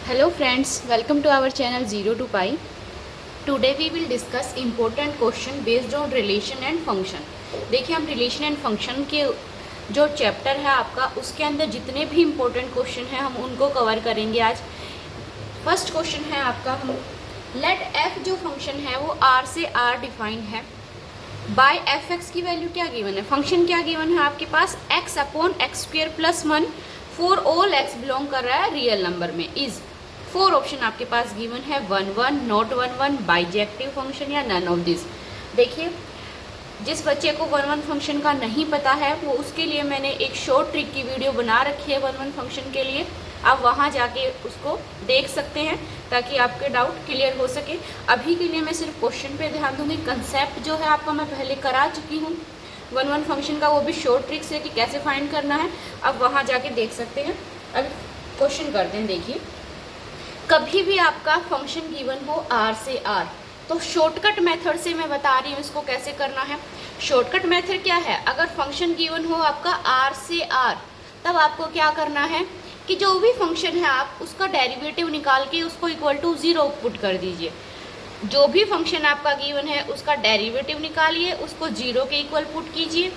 Hello friends, welcome to our channel 0 to Pi. Today we will discuss important question based on relation and function. देखिए हम relation and function के जो chapter है आपका उसके अंदर जितने भी इम्पोर्टेंट क्वेश्चन हैं हम उनको कवर करेंगे आज। फर्स्ट क्वेश्चन है आपका, हम लेट f जो फंक्शन है वो r से r डिफाइन है। बाय एफ एक्स की वैल्यू क्या गिवन है, फंक्शन क्या गिवन है आपके पास, x upon x square plus 1 for all x belong कर रहा है रियल नंबर में इज 4 ऑप्शन आपके पास गिवन है 1 1 नॉट 1 1 बाइजेक्टिव फंक्शन या नन ऑफ दिस। देखिए जिस बच्चे को 1 1 फंक्शन का नहीं पता है वो उसके लिए मैंने एक शॉर्ट ट्रिक की वीडियो बना रखी है 1 1 फंक्शन के लिए, आप वहाँ जाके उसको देख सकते हैं ताकि आपके डाउट क्लियर हो सके। अभी के लिए मैं सिर्फ क्वेश्चन पे ध्यान दूंगी, कंसेप्ट जो है आपका मैं पहले करा चुकी हूँ 1 1 फंक्शन का, वो भी शॉर्ट ट्रिक से कि कैसे फाइंड करना है, अब वहाँ जाके देख सकते हैं। अब क्वेश्चन करते हैं। देखिए कभी भी आपका फंक्शन गिवन हो r से r तो शॉर्टकट मेथड से मैं बता रही हूँ इसको कैसे करना है। शॉर्टकट मेथड क्या है, अगर फंक्शन गिवन हो आपका r से r तब आपको क्या करना है कि जो भी फंक्शन है आप उसका डेरिवेटिव निकाल के उसको इक्वल टू 0 पुट कर दीजिए। जो भी फंक्शन आपका गिवन है उसका डेरिवेटिव निकालिए, उसको 0 के इक्वल पुट कीजिए,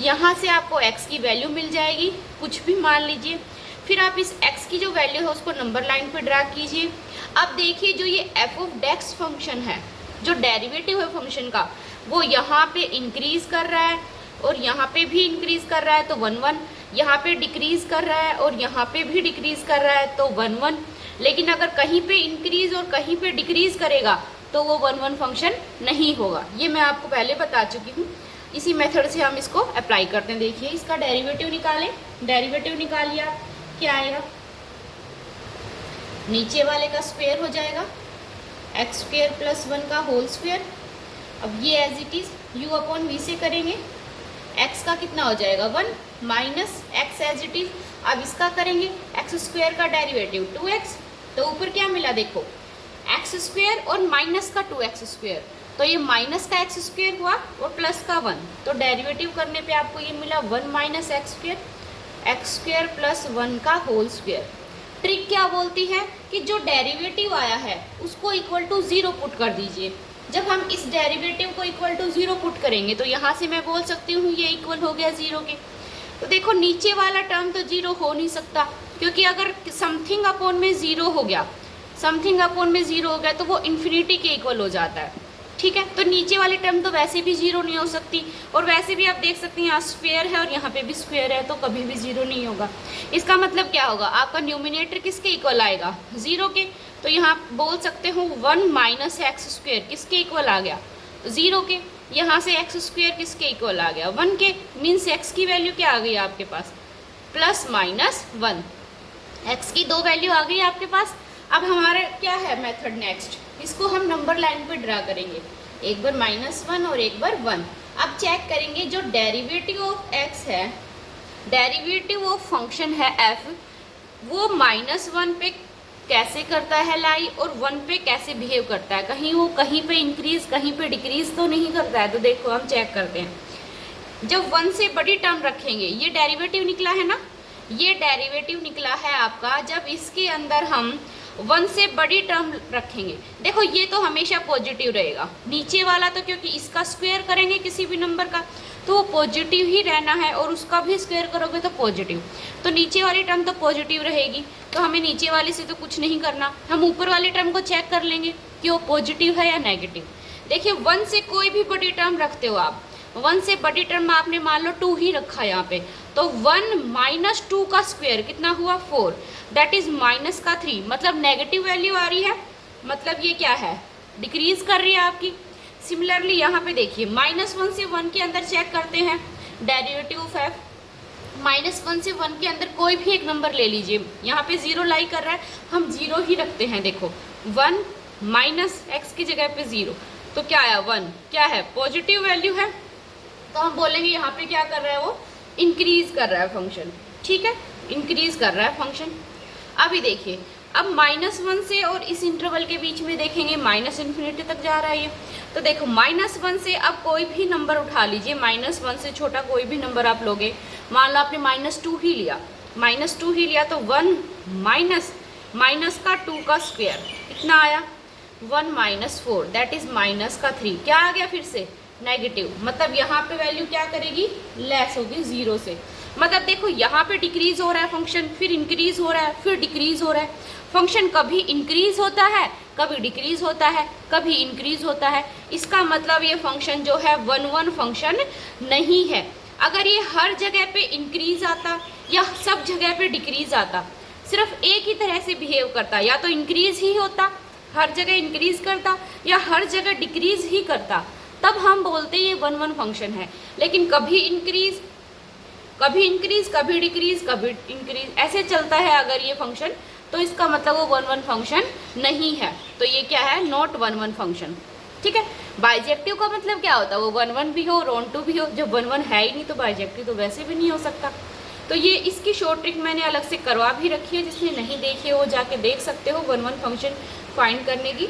यहाँ से आपको x की वैल्यू मिल जाएगी, कुछ भी मान लीजिए। फिर आप इस x की जो वैल्यू है उसको नंबर लाइन पे ड्रा कीजिए। अब देखिए जो ये f ऑफ डेक्स फंक्शन है, जो डेरिवेटिव है फंक्शन का, वो यहाँ पे इंक्रीज कर रहा है और यहाँ पे भी इंक्रीज कर रहा है तो 1 1, यहाँ पे डिक्रीज कर रहा है और यहाँ पे भी डिक्रीज कर रहा है तो 1 1। लेकिन अगर कहीं पे इंक्रीज और कहीं पे डिक्रीज करेगा तो वो 1 1 फंक्शन नहीं होगा, ये मैं आपको पहले बता चुकी हूँ। इसी मेथड से हम इसको अप्लाई करते हैं। देखिए इसका डेरिवेटिव निकालें, डेरिवेटिव निकालिए आप, क्या आएगा, नीचे वाले का स्क्वायर हो जाएगा एक्स स्क्वायर प्लस 1 का होल स्क्वायर। अब ये as it is u upon v से करेंगे, x का कितना हो जाएगा 1 minus x as it is. अब इसका करेंगे एक्स स्क्वायर का डेरिवेटिव 2x, तो ऊपर क्या मिला देखो एक्स स्क्वायर और माइनस का 2x स्क्वायर, तो ये माइनस का एक्स स्क्वायर हुआ और प्लस का 1, तो डेरिवेटिव करने पे आपको ये मिला 1 माइनस एक्स स्क्वायर प्लस 1 का होल स्क्वायर। ट्रिक क्या बोलती है कि जो डेरिवेटिव आया है उसको इक्वल टू 0 पुट कर दीजिए। जब हम इस डेरिवेटिव को इक्वल टू 0 पुट करेंगे तो यहाँ से मैं बोल सकती हूँ ये इक्वल हो गया 0 के। तो देखो नीचे वाला टर्म तो 0 हो नहीं सकता, क्योंकि अगर समथिंग अपॉन में 0 हो गया, समथिंग अपॉन में 0 हो गया तो वो इन्फिनिटी के इक्वल हो जाता है, ठीक है। तो नीचे वाली टर्म तो वैसे भी 0 नहीं हो सकती, और वैसे भी आप देख सकते हैं यहाँ स्क्वायर है और यहाँ पे भी स्क्वायर है तो कभी भी 0 नहीं होगा। इसका मतलब क्या होगा, आपका न्यूमिनेटर किसके इक्वल आएगा 0 के, तो यहाँ बोल सकते हो 1 माइनस एक्स स्क्वायर किसके इक्वल आ गया 0 के, यहाँ से एक्स स्क्वायर किसके इक्वल आ गया 1 के, मीन्स एक्स की वैल्यू क्या आ गई आपके पास प्लस माइनस 1, एक्स की 2 वैल्यू आ गई आपके पास। अब हमारा क्या है मेथड नेक्स्ट, इसको हम नंबर लाइन पे ड्रा करेंगे, एक बार -1 और एक बार 1। अब चेक करेंगे जो डेरिवेटिव ऑफ x है, डेरिवेटिव ऑफ फंक्शन है f, वो -1 पे कैसे करता है लाई और 1 पे कैसे बिहेव करता है, कहीं वो कहीं पे इंक्रीज कहीं पे डिक्रीज तो नहीं करता है। तो देखो हम चेक करते हैं, जब 1 से बड़ी टर्म रखेंगे, ये डेरिवेटिव निकला है ना, ये डेरिवेटिव निकला है आपका, जब इसके अंदर हम 1 से बड़ी टर्म रखेंगे, देखो ये तो हमेशा पॉजिटिव रहेगा, नीचे वाला तो क्योंकि इसका स्क्वायर करेंगे किसी भी नंबर का तो वो पॉजिटिव ही रहना है, और उसका भी स्क्वायर करोगे तो पॉजिटिव, तो नीचे वाली टर्म तो पॉजिटिव रहेगी, तो हमें नीचे वाले से तो कुछ नहीं करना, हम ऊपर वाली टर्म को चेक कर लेंगे कि वो पॉजिटिव है या नेगेटिव। देखिए 1 से कोई भी बड़ी टर्म रखते हो आप, 1 से बड़ी टर्म आपने मान लो 2 ही रखा यहाँ पे, तो 1 माइनस 2 का स्क्वायर कितना हुआ 4, दैट इज माइनस का 3, मतलब नेगेटिव वैल्यू आ रही है, मतलब ये क्या है डिक्रीज कर रही है आपकी। सिमिलरली यहाँ पे देखिए -1 से 1 के अंदर चेक करते हैं डेरिवेटिव ऑफ f, -1 से 1 के अंदर कोई भी एक नंबर ले लीजिए, यहाँ पे 0 लाई कर रहा है, हम 0 ही रखते हैं। देखो 1 माइनस एक्स की जगह पे 0, तो क्या आया 1, क्या है पॉजिटिव वैल्यू है, तो हम बोलेंगे यहाँ पे क्या कर रहा है वो इंक्रीज कर रहा है फंक्शन, ठीक है, इंक्रीज कर रहा है फंक्शन। अभी देखिए अब -1 से और इस इंटरवल के बीच में देखेंगे -∞ तक जा रहा है ये, तो देखो -1 से अब कोई भी नंबर उठा लीजिए, -1 से छोटा कोई भी नंबर आप लोगे, मान लो आपने -2 ही लिया, -2 ही लिया तो 1 माइनस माइनस का 2 का स्क्वायर कितना आया 1 माइनस 4 दैट इज माइनस का 3 क्या आ गया फिर से नेगेटिव, मतलब यहाँ पे वैल्यू क्या करेगी लेस होगी 0 से। मतलब देखो यहाँ पे डिक्रीज हो रहा है फंक्शन, फिर इंक्रीज हो रहा है, फिर डिक्रीज हो रहा है। फंक्शन कभी इंक्रीज होता है, कभी डिक्रीज होता है, कभी इंक्रीज होता है। इसका मतलब ये फंक्शन जो है 1-1 फंक्शन नहीं है। अगर ये हर जगह पे इंक्रीज आता या सब जगह पे डिक्रीज आता, सिर्फ एक ही तरह से बिहेव करता, या तो इंक्रीज ही होता हर जगह इंक्रीज करता या हर जगह डिक्रीज ही करता, तब हम बोलते ये 1-1 फंक्शन है। लेकिन कभी इंक्रीज कभी डिक्रीज कभी इंक्रीज ऐसे चलता है अगर ये फंक्शन, तो इसका मतलब वो 1-1 फंक्शन नहीं है। तो ये क्या है नॉट 1-1 फंक्शन। ठीक है, बाइजेक्टिव का मतलब क्या होता है वो 1-1 भी हो रोन 2 भी हो। जब 1-1 है ही नहीं तो बाइजेक्टिव तो वैसे भी नहीं हो सकता। तो ये इसकी शॉर्ट ट्रिक मैंने अलग से करवा भी रखी है, जिसने नहीं देखी है वो जाके देख सकते हो 1-1 फंक्शन फाइंड करने की।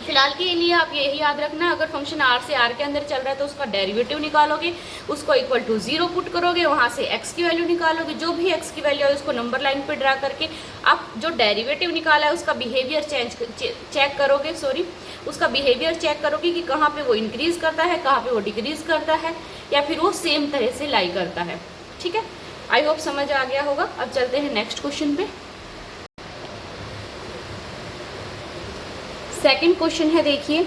फिलहाल के लिए आप यही याद रखना, अगर फंक्शन आर से आर के अंदर चल रहा है तो उसका डेरिवेटिव निकालोगे, उसको इक्वल टू 0 पुट करोगे, वहाँ से एक्स की वैल्यू निकालोगे, जो भी एक्स की वैल्यू है उसको नंबर लाइन पे ड्रा करके आप जो डेरिवेटिव निकाला है उसका बिहेवियर चेक करोगे, उसका बिहेवियर चेक करोगे कि कहाँ पे वो इंक्रीज करता है, कहाँ पे वो डिक्रीज करता है, या फिर वो सेम तरह से लाई करता है। ठीक है, आई होप समझ आ गया होगा। अब चलते हैं नेक्स्ट क्वेश्चन पे। सेकंड क्वेश्चन है, देखिए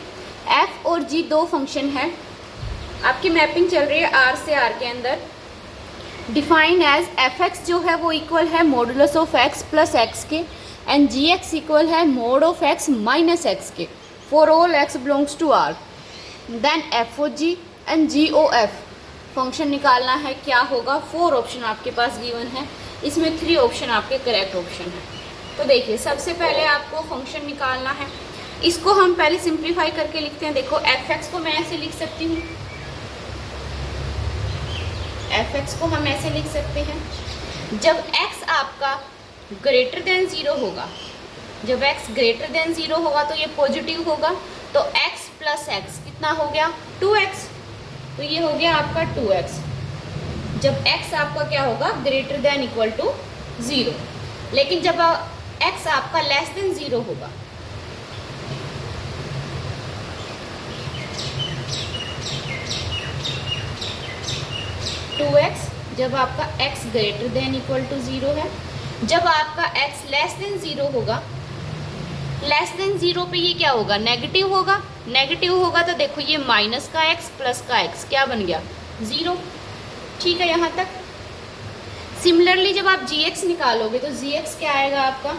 f और g दो फंक्शन है, आपकी मैपिंग चल रही है r से r के अंदर। डिफाइन एज fx जो है वो इक्वल है modulus of x plus x के, एंड gx इक्वल है mod of x minus x के for all x belongs to r। Then f o g and g o f function निकालना है। क्या होगा, 4 ऑप्शन आपके पास गिवन है, इसमें 3 ऑप्शन आपके करेक्ट ऑप्शन है। तो देखिए सबसे पहले आपको फंक्शन निकालना है, इसको हम पहले सिंप्लीफाई करके लिखते हैं। देखो fx को मैं ऐसे लिख सकती हूँ, fx को हम ऐसे लिख सकते हैं, जब x आपका ग्रेटर देन 0 होगा, जब x ग्रेटर देन 0 होगा तो ये पॉजिटिव होगा, तो x प्लस एक्स कितना हो गया 2x, तो ये हो गया आपका 2x। जब x आपका क्या होगा ग्रेटर देन इक्वल टू 0, लेकिन जब x आपका लेस देन 0 होगा, जब आपका x greater than equal to 0 है, जब आपका x लेस देन 0 होगा, लेस देन 0 पे ये क्या होगा नेगेटिव होगा, नेगेटिव होगा तो देखो ये माइनस का x प्लस का x क्या बन गया 0। ठीक है, यहाँ तक। सिमिलरली जब आप gx निकालोगे तो gx क्या आएगा आपका,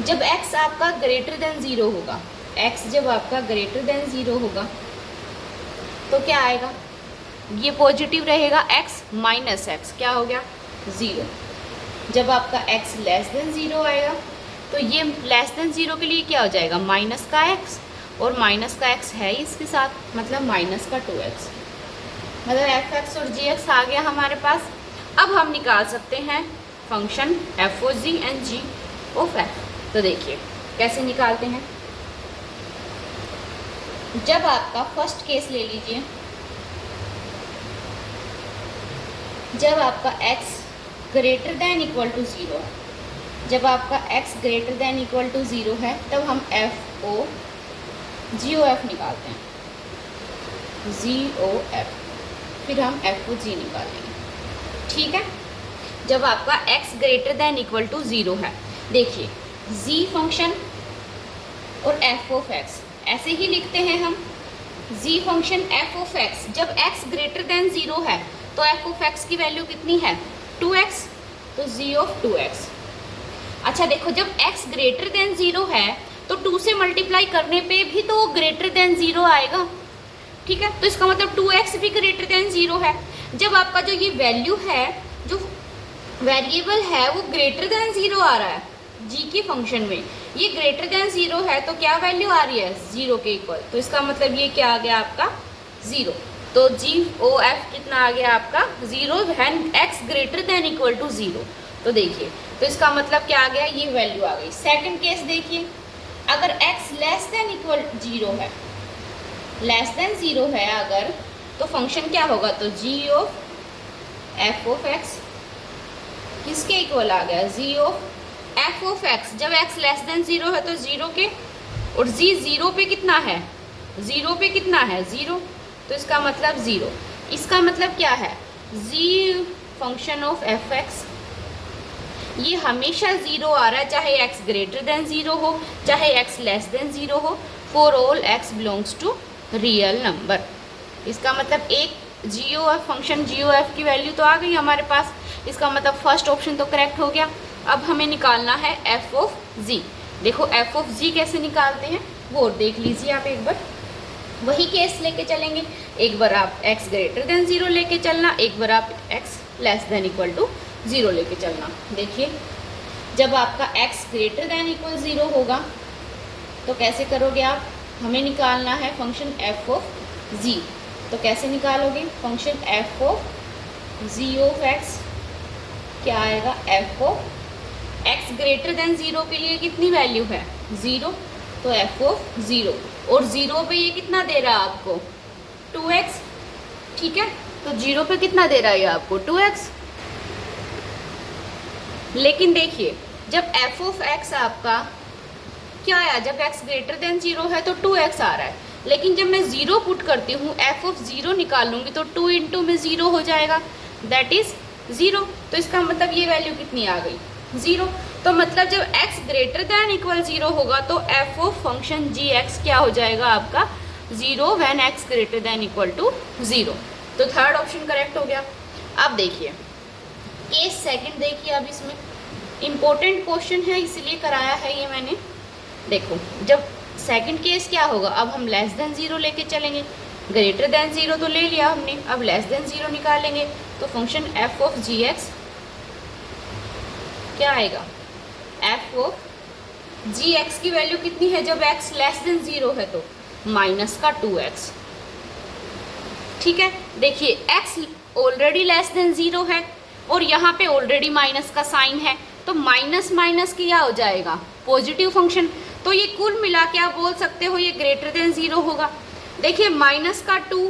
जब x आपका ग्रेटर देन 0 होगा, x जब आपका ग्रेटर देन 0 होगा तो क्या आएगा, ये पॉजिटिव रहेगा, x माइनस एक्स क्या हो गया 0। जब आपका x लेस देन 0 आएगा तो ये लेस देन 0 के लिए क्या हो जाएगा माइनस का x, और माइनस का x है इसके साथ, मतलब माइनस का 2x, मतलब fx और gx आ गया हमारे पास। अब हम निकाल सकते हैं function f o g and g of f। तो देखिए कैसे निकालते हैं। जब आपका फर्स्ट केस ले लीजिए, जब आपका x greater than equal to 0 है, जब आपका x greater than equal to 0 है तब हम f ओ जी ओ एफ निकालते हैं, जी ओ एफ, फिर हम f ओ जी निकालेंगे। ठीक है, जब आपका x greater than equal to 0 है, देखिए z फंक्शन और f ऑफ x ऐसे ही लिखते हैं हम, z function f of x, जब x ग्रेटर देन 0 है तो f ऑफ x की वैल्यू कितनी है 2x, तो z ऑफ 2x। अच्छा देखो जब x ग्रेटर देन 0 है तो 2 से मल्टीप्लाई करने पे भी तो ग्रेटर देन 0 आएगा। ठीक है, तो इसका मतलब 2x भी ग्रेटर देन 0 है। जब आपका जो ये वैल्यू है, जो वेरिएबल है वो ग्रेटर देन 0 आ रहा है g की फंक्शन में, ये ग्रेटर देन 0 है तो क्या वैल्यू आ रही है 0 के इक्वल, तो इसका मतलब ये क्या आ गया आपका 0। तो जी ओ एफ कितना आ गया आपका 0 when x greater than equal to 0। तो देखिए तो इसका मतलब क्या आ गया, ये वैल्यू आ गई। सेकंड केस देखिए, अगर x लेस देन इक्वल 0 है, लेस देन 0 है अगर, तो फंक्शन क्या होगा, तो g of f of x किसके इक्वल आ गया, जी ऑफ एफ ऑफ एक्स। जब एक्स लेस देन 0 है तो 0 के, और जी 0 पे कितना है, 0 पे कितना है 0, तो इसका मतलब 0। इसका मतलब क्या है, जी फंक्शन ऑफ एफ एक्स ये हमेशा 0 आ रहा है, चाहे x ग्रेटर देन 0 हो, चाहे x लेस देन 0 हो, for all x belongs to real number. इसका मतलब एक g o f function g o f की वैल्यू तो आ गई हमारे पास, इसका मतलब फर्स्ट ऑप्शन तो करेक्ट हो गया। अब हमें निकालना है एफ ऑफ जी। देखो एफ ऑफ जी कैसे निकालते हैं वो देख लीजिए आप एक बार, वही केस लेके चलेंगे। एक बार आप x ग्रेटर देन 0 लेके चलना, एक बार आप x less than equal to 0 लेके चलना। देखिए जब आपका x ग्रेटर देन इक्वल 0 होगा तो कैसे करोगे आप, हमें निकालना है फंक्शन f ऑफ g। तो कैसे निकालोगे function f of g of x, क्या आएगा, f of x greater than 0 के लिए कितनी वैल्यू है 0, तो f ऑफ 0, और 0 पे ये कितना दे रहा है आपको 2x, ठीक है, तो 0 पे कितना दे रहा है ये आपको 2x। लेकिन देखिए जब f ऑफ x आपका क्या आया, जब x ग्रेटर देन 0 है तो 2x आ रहा है, लेकिन जब मैं 0 पुट करती हूँ f ऑफ 0 निकालूंगी तो 2 इंटू में 0 हो जाएगा, दैट इज 0। तो इसका मतलब ये वैल्यू कितनी आ गई 0। तो मतलब जब x ग्रेटर देन इक्वल 0 होगा तो f of function g x क्या हो जाएगा आपका 0 when x greater than equal to 0। तो थर्ड ऑप्शन करेक्ट हो गया। अब देखिए केस सेकंड देखिए, अब इसमें इम्पोर्टेंट क्वेश्चन है इसलिए कराया है ये मैंने। देखो जब सेकंड केस क्या होगा, अब हम लेस देन 0 लेके चलेंगे, ग्रेटर देन 0 तो ले लिया हमने, अब लेस देन 0 निकालेंगे तो function f of g x क्या आएगा, f ऑफ जी एक्स की वैल्यू कितनी है जब x लेस देन 0 है तो माइनस का 2x, ठीक है। देखिए x ऑलरेडी लेस देन 0 है और यहाँ पे ऑलरेडी माइनस का साइन है, तो माइनस माइनस क्या हो जाएगा पॉजिटिव फंक्शन, तो ये कुल मिला के आप बोल सकते हो ये ग्रेटर देन 0 होगा। देखिए माइनस का 2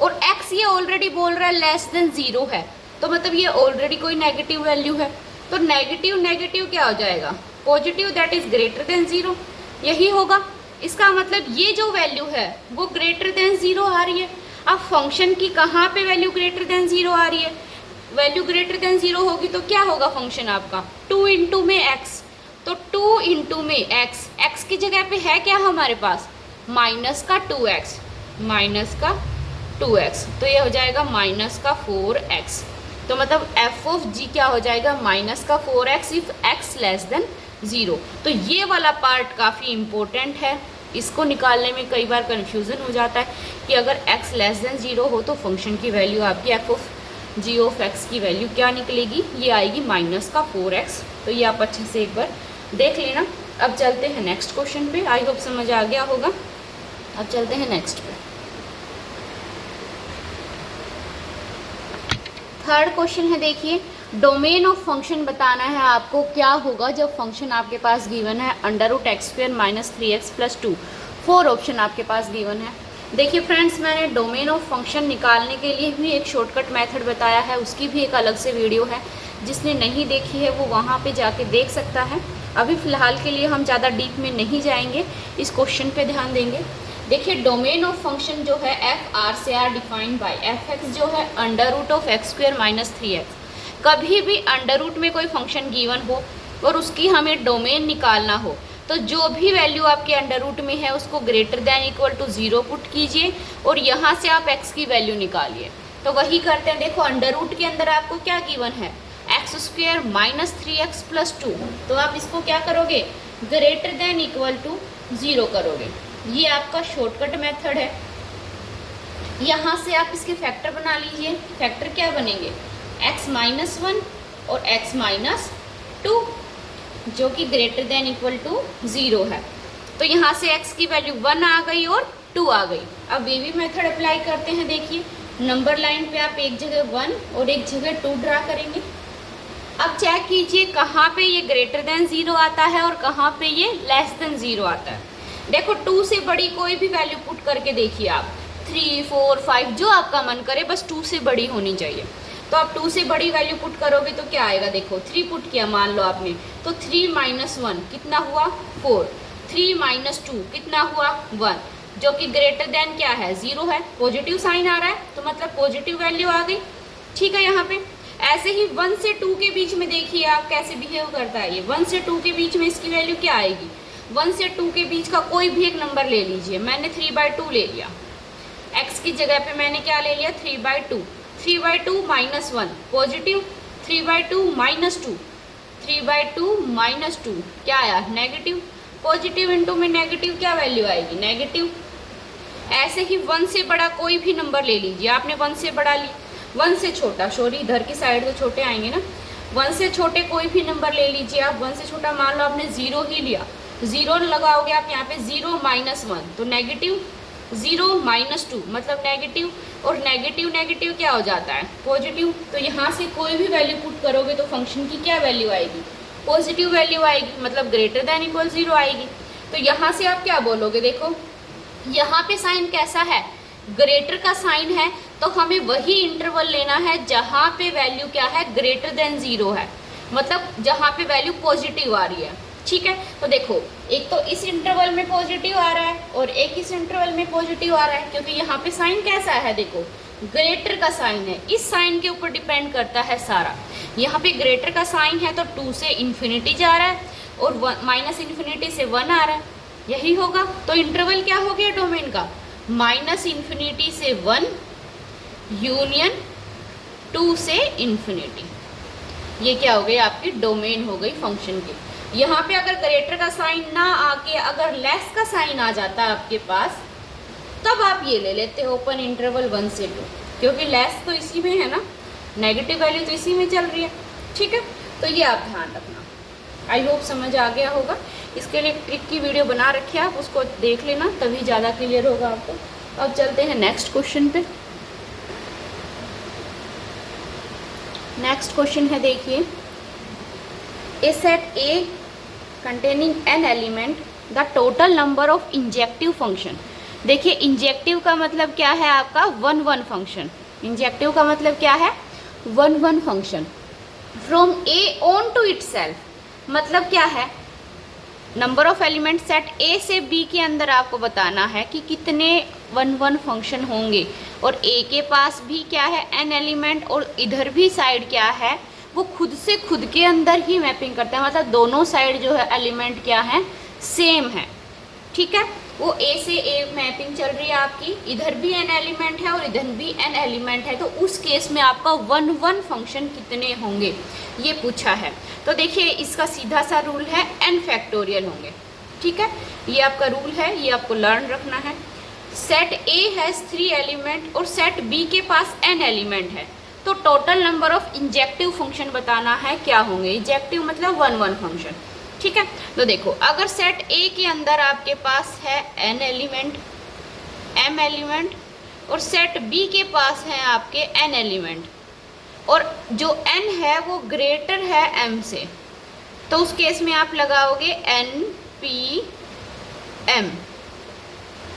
और x ये ऑलरेडी बोल रहा है लेस देन 0 है, तो मतलब ये ऑलरेडी कोई नेगेटिव वैल्यू है, तो नेगेटिव नेगेटिव क्या हो जाएगा positive, that is greater than 0, यही होगा। इसका मतलब ये जो वैल्यू है वो ग्रेटर देन 0 आ रही है। अब फंक्शन की कहाँ पे वैल्यू ग्रेटर देन 0 आ रही है, वैल्यू ग्रेटर देन 0 होगी तो क्या होगा फंक्शन आपका 2 इंटू में x, तो 2 इंटू में x की जगह पे है क्या हमारे पास माइनस का 2x, माइनस का 2x, तो ये हो जाएगा माइनस का 4x। तो मतलब f ऑफ g क्या हो जाएगा माइनस का 4x if x less than 0। तो ये वाला पार्ट काफ़ी इम्पोर्टेंट है, इसको निकालने में कई बार कन्फ्यूज़न हो जाता है कि अगर x लेस देन 0 हो तो फंक्शन की वैल्यू आपकी f of g of x की वैल्यू क्या निकलेगी, ये आएगी माइनस का 4x। तो ये आप अच्छे से एक बार देख लेना। अब चलते हैं नेक्स्ट क्वेश्चन पे, आई होप समझ आ गया होगा। अब चलते हैं नेक्स्ट पे। थर्ड क्वेश्चन है, देखिए डोमेन ऑफ फंक्शन बताना है आपको, क्या होगा जब फंक्शन आपके पास गिवन है under root x square minus 3x plus 2, 4 option आपके पास गिवन है। देखिए फ्रेंड्स मैंने डोमेन ऑफ फंक्शन निकालने के लिए भी एक शॉर्टकट मेथड बताया है, उसकी भी एक अलग से वीडियो है, जिसने नहीं देखी है वो वहाँ पे जाके देख सकता है। अभी फ़िलहाल के लिए हम ज़्यादा डीप में नहीं जाएंगे, इस क्वेश्चन पे ध्यान देंगे। देखिए डोमेन ऑफ फंक्शन जो है एफ आर से r defined by f x जो है under root of x square minus 3x। कभी भी अंडर रूट में कोई फंक्शन गिवन हो और उसकी हमें डोमेन निकालना हो तो जो भी वैल्यू आपके अंडर रूट में है उसको greater than equal to 0 put कीजिए और यहाँ से आप x की वैल्यू निकालिए। तो वही करते हैं। देखो अंडर रूट के अंदर आपको क्या गिवन है x square minus 3x plus 2, तो आप इसको क्या करोगे ग्रेटर दैन इक्वल टू 0 करोगे। ये आपका शॉर्टकट मेथड है। यहाँ से आप इसके फैक्टर बना लीजिए। फैक्टर क्या बनेंगे x माइनस 1 और x माइनस 2 जो कि ग्रेटर देन इक्वल टू 0 है। तो यहाँ से x की वैल्यू 1 आ गई और 2 आ गई। अब ये भी मेथड अप्लाई करते हैं। देखिए नंबर लाइन पे आप एक जगह 1 और एक जगह 2 ड्रा करेंगे। अब चेक कीजिए कहाँ पे ये ग्रेटर देन 0 आता है और कहाँ पे ये लेस देन 0 आता है। देखो 2 से बड़ी कोई भी वैल्यू पुट करके देखिए आप 3, 4, 5 जो आपका मन करे, बस 2 से बड़ी होनी चाहिए। तो आप 2 से बड़ी वैल्यू पुट करोगे तो क्या आएगा, देखो 3 पुट किया मान लो आपने, तो 3 माइनस 1 कितना हुआ 4, 3 माइनस 2 कितना हुआ 1, जो कि ग्रेटर देन क्या है 0 है, पॉजिटिव साइन आ रहा है तो मतलब पॉजिटिव वैल्यू आ गई। ठीक है, यहाँ पे ऐसे ही 1 से 2 के बीच में देखिए आप कैसे बिहेव करता है ये। 1 से 2 के बीच में इसकी वैल्यू क्या आएगी, 1 से 2 के बीच का कोई भी एक नंबर ले लीजिए। मैंने 3/2 ले लिया, x की जगह पे मैंने क्या ले लिया 3/2, 3/2 माइनस 1 पॉजिटिव, 3/2 माइनस 2, 3/2 माइनस 2 क्या आया नेगेटिव, पॉजिटिव इंटू में नेगेटिव क्या वैल्यू आएगी नेगेटिव। ऐसे ही 1 से बड़ा कोई भी नंबर ले लीजिए, आपने 1 से बड़ा ली, 1 से छोटा, सॉरी इधर की साइड तो छोटे आएंगे ना, 1 से छोटे कोई भी नंबर ले लीजिए आप। 1 से छोटा मान लो आपने 0 ही लिया, 0 लगाओगे आप यहाँ पे 0 माइनस 1 तो नेगेटिव, 0 माइनस 2 मतलब नेगेटिव, और नेगेटिव नेगेटिव क्या हो जाता है पॉजिटिव। तो यहाँ से कोई भी वैल्यू पुट करोगे तो फंक्शन की क्या वैल्यू आएगी, पॉजिटिव वैल्यू आएगी, मतलब ग्रेटर देन इक्वल 0 आएगी। तो यहाँ से आप क्या बोलोगे, देखो यहाँ पे साइन कैसा है, ग्रेटर का साइन है, तो हमें वही इंटरवल लेना है जहाँ पे वैल्यू क्या है ग्रेटर देन 0 है, मतलब जहाँ पे वैल्यू पॉजिटिव आ रही है। ठीक है, तो देखो एक तो इस इंटरवल में पॉजिटिव आ रहा है और एक इस इंटरवल में पॉजिटिव आ रहा है, क्योंकि यहाँ पे साइन कैसा है, देखो ग्रेटर का साइन है, इस साइन के ऊपर डिपेंड करता है सारा। यहाँ पे ग्रेटर का साइन है तो 2 से इन्फिनिटी जा रहा है और माइनस इन्फिनिटी से 1 आ रहा है, यही होगा। तो इंटरवल क्या हो गया डोमेन का, माइनस इन्फिनिटी से 1 यूनियन 2 से इन्फिनिटी, ये क्या हो गई आपकी डोमेन हो गई फंक्शन की। यहाँ पे अगर ग्रेटर का साइन ना आके अगर लेस का साइन आ जाता है आपके पास, तब आप ये ले लेते हो ओपन इंटरवल 1 से 2, क्योंकि लेस तो इसी में है ना, नेगेटिव वैल्यू तो इसी में चल रही है। ठीक है, तो ये आप ध्यान रखना। आई होप समझ आ गया होगा। इसके लिए ट्रिक की वीडियो बना रखी है, आप उसको देख लेना तभी ज़्यादा क्लियर होगा आपको। अब चलते हैं नेक्स्ट क्वेश्चन पे। नेक्स्ट क्वेश्चन है, देखिए a set a containing n element the total number of injective function. देखिए इंजेक्टिव का मतलब क्या है आपका 1 फंक्शन, इंजेक्टिव का मतलब क्या है 1 function from A onto itself, मतलब क्या है number of element set A से बी के अंदर आपको बताना है कि कितने 1 फंक्शन होंगे, और ए के पास भी क्या है n एलिमेंट और इधर भी साइड क्या है वो खुद से खुद के अंदर ही मैपिंग करता है, मतलब दोनों साइड जो है एलिमेंट क्या है सेम है। ठीक है, वो ए से ए मैपिंग चल रही है आपकी, इधर भी n एलिमेंट है और इधर भी n एलिमेंट है, तो उस केस में आपका 1 फंक्शन कितने होंगे ये पूछा है। तो देखिए इसका सीधा सा रूल है n फैक्टोरियल होंगे। ठीक है, ये आपका रूल है, ये आपको लर्न रखना है। सेट ए हैज़ 3 एलिमेंट और सेट बी के पास n एलिमेंट है, तो total number of injective function बताना है क्या होंगे, इंजेक्टिव मतलब 1 फंक्शन। ठीक है, तो देखो अगर सेट ए के अंदर आपके पास है n एलिमेंट m एलिमेंट और सेट बी के पास है आपके n एलिमेंट, और जो n है वो ग्रेटर है m से, तो उस केस में आप लगाओगे n p m।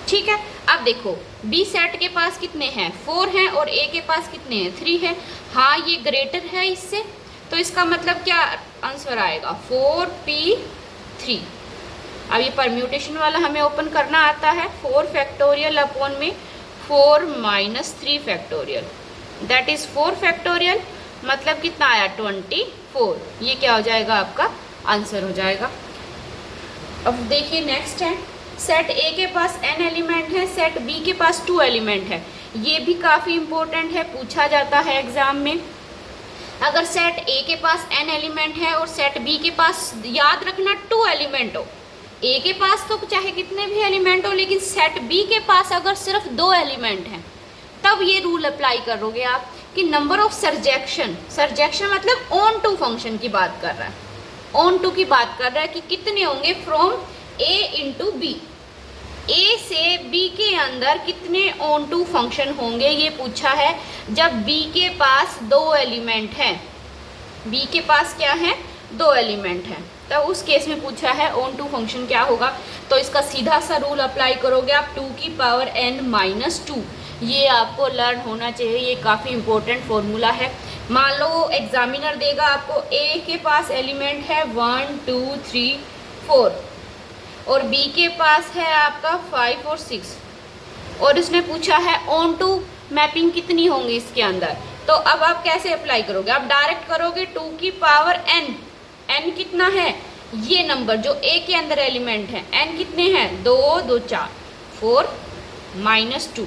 ठीक है, अब देखो बी सेट के पास कितने हैं 4 हैं और ए के पास कितने हैं 3 हैं। हाँ ये ग्रेटर है इससे, तो इसका मतलब क्या आंसर आएगा 4p3। अब ये परम्यूटेशन वाला हमें ओपन करना आता है, 4 फैक्टोरियल अपॉन में 4 minus 3 factorial, that is 4 factorial, मतलब कितना आया 24। ये क्या हो जाएगा आपका आंसर हो जाएगा। अब देखिए नेक्स्ट है, सेट ए के पास n एलिमेंट है, सेट बी के पास 2 एलिमेंट है। ये भी काफ़ी इंपॉर्टेंट है, पूछा जाता है एग्जाम में। अगर सेट ए के पास n एलिमेंट है और सेट बी के पास याद रखना 2 एलिमेंट हो, ए के पास तो चाहे कितने भी एलिमेंट हो, लेकिन सेट बी के पास अगर सिर्फ 2 एलिमेंट हैं तब ये रूल अप्लाई करोगे आप कि नंबर ऑफ सरजेक्शन, सरजेक्शन मतलब ऑन टू फंक्शन की बात कर रहा है, ऑन टू की बात कर रहा है कि कितने होंगे फ्रॉम ए इंटू बी, ए से बी के अंदर कितने ऑन टू फंक्शन होंगे ये पूछा है। जब बी के पास 2 एलिमेंट हैं, बी के पास क्या है 2 एलिमेंट हैं, तब उस केस में पूछा है ऑन टू फंक्शन क्या होगा। तो इसका सीधा सा रूल अप्लाई करोगे आप 2 की पावर n माइनस 2, ये आपको लर्न होना चाहिए, ये काफ़ी इंपॉर्टेंट फॉर्मूला है मान लो एग्जामिनर देगा आपको ए के पास एलिमेंट है 1 2 3 4 और बी के पास है आपका 5 और 6 और इसने पूछा है ऑन टू मैपिंग कितनी होंगी इसके अंदर। तो अब आप कैसे अप्लाई करोगे? आप डायरेक्ट करोगे 2 की पावर n। n कितना है? ये नंबर जो ए के अंदर एलिमेंट है n कितने हैं? 2 2 4 4 -2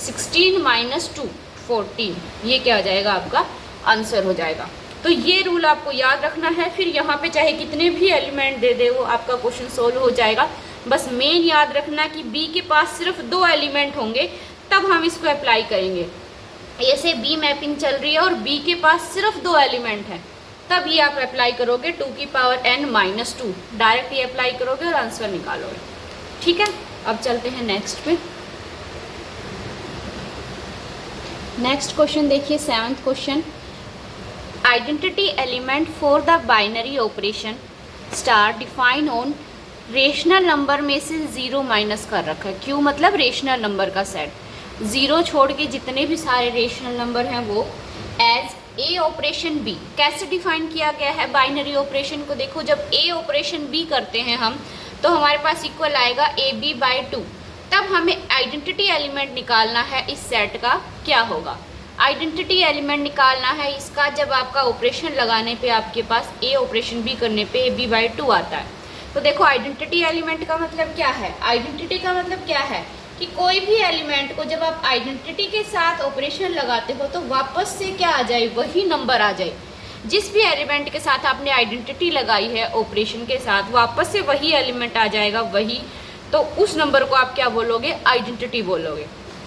16 -2 14। ये क्या हो जाएगा? आपका आंसर हो जाएगा। तो ये रूल आपको याद रखना है। फिर यहाँ पे चाहे कितने भी एलिमेंट दे दे वो आपका क्वेश्चन सोल्व हो जाएगा। बस मेन याद रखना कि बी के पास सिर्फ 2 एलिमेंट होंगे तब हम इसको अप्लाई करेंगे। ऐसे बी मैपिंग चल रही है और बी के पास सिर्फ 2 एलिमेंट हैं, तब ये आप अप्लाई करोगे 2 की पावर n -2। डायरेक्ट ये अप्लाई करोगे और आंसर निकालोगे। ठीक है, अब चलते हैं नेक्स्ट पे। नेक्स्ट क्वेश्चन देखिए, 7th question. Identity element for the binary operation star define on rational number में से 0 माइनस कर रखा है। क्यों? मतलब रेशनल नंबर का सेट, 0 छोड़ के जितने भी सारे रेशनल नंबर हैं वो एज ए ऑपरेशन बी। कैसे डिफाइन किया गया है बाइनरी ऑपरेशन को? देखो, जब ए ऑपरेशन बी करते हैं हम तो हमारे पास इक्वल आएगा AB/2। तब हमें आइडेंटिटी एलिमेंट निकालना है इस सेट का। क्या होगा? आइडेंटिटी एलिमेंट निकालना है इसका जब आपका ऑपरेशन लगाने पे आपके पास ए ऑपरेशन बी करने पे AB/2 आता है। तो देखो, आइडेंटिटी एलिमेंट का मतलब क्या है? आइडेंटिटी का मतलब क्या है कि कोई भी एलिमेंट को जब आप आइडेंटिटी के साथ ऑपरेशन लगाते हो तो वापस से क्या आ जाए? वही नंबर आ जाए। जिस भी एलिमेंट के साथ आपने आइडेंटिटी लगाई है ऑपरेशन के साथ, वापस से वही एलिमेंट आ जाएगा, वही। तो उस नंबर को आप क्या बोलोगे? आइडेंटिटी बोलोगे।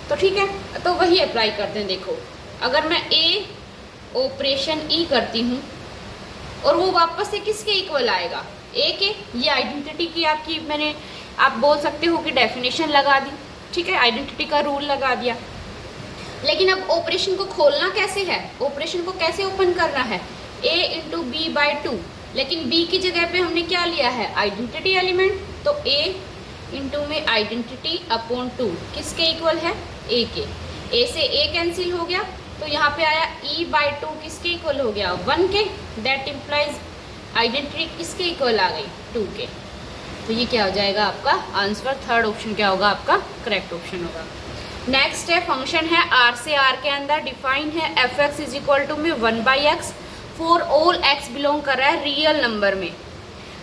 तो ठीक है, तो वही अप्लाई करते हैं। देखो, अगर मैं ए ऑपरेशन ई करती हूँ और वो वापस से किसके इक्वल आएगा? ए के। ये आइडेंटिटी की आपकी मैंने, आप बोल सकते हो कि डेफिनेशन लगा दी। ठीक है, आइडेंटिटी का रूल लगा दिया। लेकिन अब ऑपरेशन को खोलना कैसे है? ऑपरेशन को कैसे ओपन करना है? a × b/2। लेकिन b की जगह पे हमने क्या लिया है? Identity element. तो a × में आइडेंटिटी अपॉन 2 किसके इक्वल है? a के। a से a कैंसिल हो गया तो यहाँ पे आया e/2 किसके इक्वल हो गया? 1 के। दैट इम्प्लाइज आइडेंटिटी किसके इक्वल आ गई? 2 के। तो ये क्या हो जाएगा आपका आंसर? थर्ड ऑप्शन क्या होगा आपका? करेक्ट ऑप्शन होगा। नेक्स्ट है, फंक्शन है r से r के अंदर डिफाइन है f(x) = में 1/x for all x belong कर रहा है रियल नंबर में।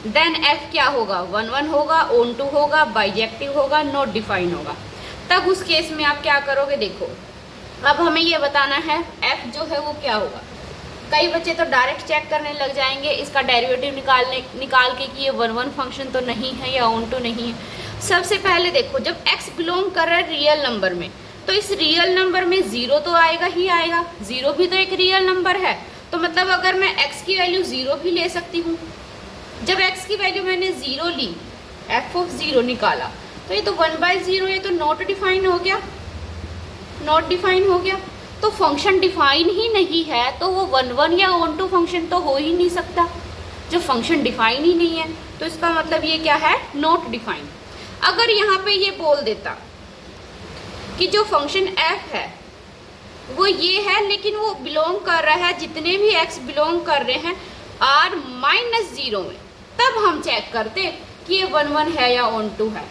देन f क्या होगा? 1 1 होगा, ऑन टू होगा, बाइजेक्टिव होगा, नॉट डिफाइन होगा। तब उस केस में आप क्या करोगे? देखो, अब हमें ये बताना है f जो है वो क्या होगा। कई बच्चे तो डायरेक्ट चेक करने लग जाएंगे इसका डेरिवेटिव निकाल के कि ये 1 1 फंक्शन तो नहीं है या ऑन टू नहीं है। सबसे पहले देखो, जब x बिलोंग कर रहा है रियल नंबर में तो इस रियल नंबर में 0 तो आएगा ही आएगा। 0 भी तो एक रियल नंबर है। तो मतलब अगर मैं x की वैल्यू 0 भी ले सकती हूँ। जब x की वैल्यू मैंने 0 ली, f(0) निकाला, तो ये तो 1/0, ये तो नॉट डिफाइन हो गया। नॉट डिफाइन हो गया तो फंक्शन डिफाइन ही नहीं है तो वो 1 1 या ऑन टू फंक्शन तो हो ही नहीं सकता। जब फंक्शन डिफाइन ही नहीं है तो इसका मतलब ये क्या है? Not define. अगर यहाँ पे ये बोल देता कि जो फंक्शन f है वो ये है, लेकिन वो बिलोंग कर रहा है, जितने भी x बिलोंग कर रहे हैं r-0 में, तब हम चेक करते कि ये 1 1 है या ऑन टू है।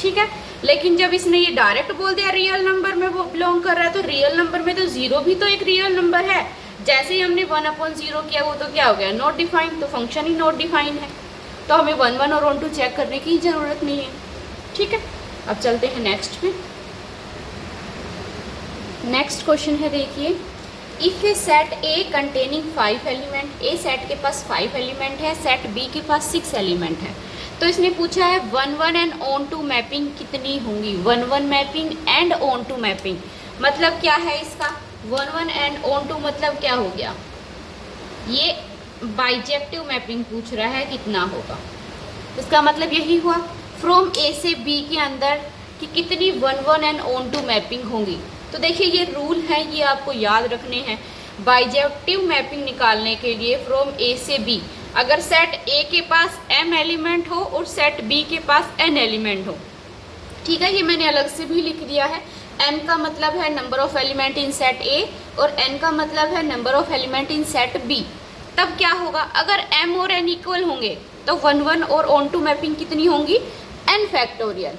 ठीक है, लेकिन जब इसने ये डायरेक्ट बोल दिया रियल नंबर में वो बिलोंग कर रहा है, तो रियल नंबर में तो 0 भी तो एक रियल नंबर है। जैसे ही हमने 1/0 किया वो तो क्या हो गया? Not define. तो फंक्शन ही नॉट डिफाइन है, तो हमें 1 1 और ऑन टू चेक करने की ज़रूरत नहीं है। ठीक है, अब चलते हैं नेक्स्ट पे। नेक्स्ट क्वेश्चन है, देखिए, if A set A containing 5 element, A set के पास 5 एलिमेंट है, सेट बी के पास 6 एलिमेंट है। तो इसने पूछा है 1 1 एंड ऑन टू मैपिंग कितनी होंगी? 1 1 mapping and onto mapping मतलब क्या है इसका? 1 1 एंड ऑन टू मतलब क्या हो गया? ये बाइजेक्टिव मैपिंग पूछ रहा है कितना होगा। इसका मतलब यही हुआ फ्रॉम ए से बी के अंदर कि कितनी 1 1 एंड ऑन टू मैपिंग होंगी। तो देखिए, ये रूल है, ये आपको याद रखने हैं। बाइजेक्टिव मैपिंग निकालने के लिए फ्रॉम ए से बी, अगर सेट ए के पास m एलिमेंट हो और सेट बी के पास n एलिमेंट हो, ठीक है, ये मैंने अलग से भी लिख दिया है, m का मतलब है number of element in set A और n का मतलब है number of element in set B। तब क्या होगा, अगर m और n इक्वल होंगे तो 1 1 और ऑन टू मैपिंग कितनी होंगी, n फैक्टोरियल।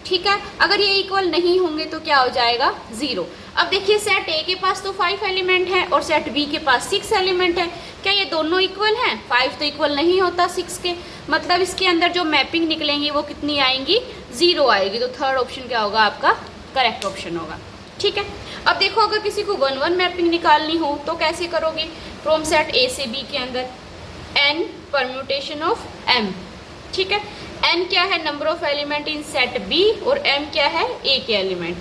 ठीक है, अगर ये इक्वल नहीं होंगे तो क्या हो जाएगा, 0। अब देखिए सेट A के पास तो 5 एलिमेंट है और सेट B के पास 6 एलिमेंट है, क्या ये दोनों इक्वल हैं? 5 तो इक्वल नहीं होता 6 के, मतलब इसके अंदर जो मैपिंग निकलेंगी वो कितनी आएंगी, 0 आएगी। तो थर्ड ऑप्शन क्या होगा आपका, करेक्ट ऑप्शन होगा। ठीक है, अब देखो अगर किसी को 1 1 मैपिंग निकालनी हो तो कैसे करोगे, फ्रॉम सेट A से B के अंदर n परम्यूटेशन ऑफ m। ठीक है, n क्या है, number of element in set B और m क्या है, A के एलिमेंट।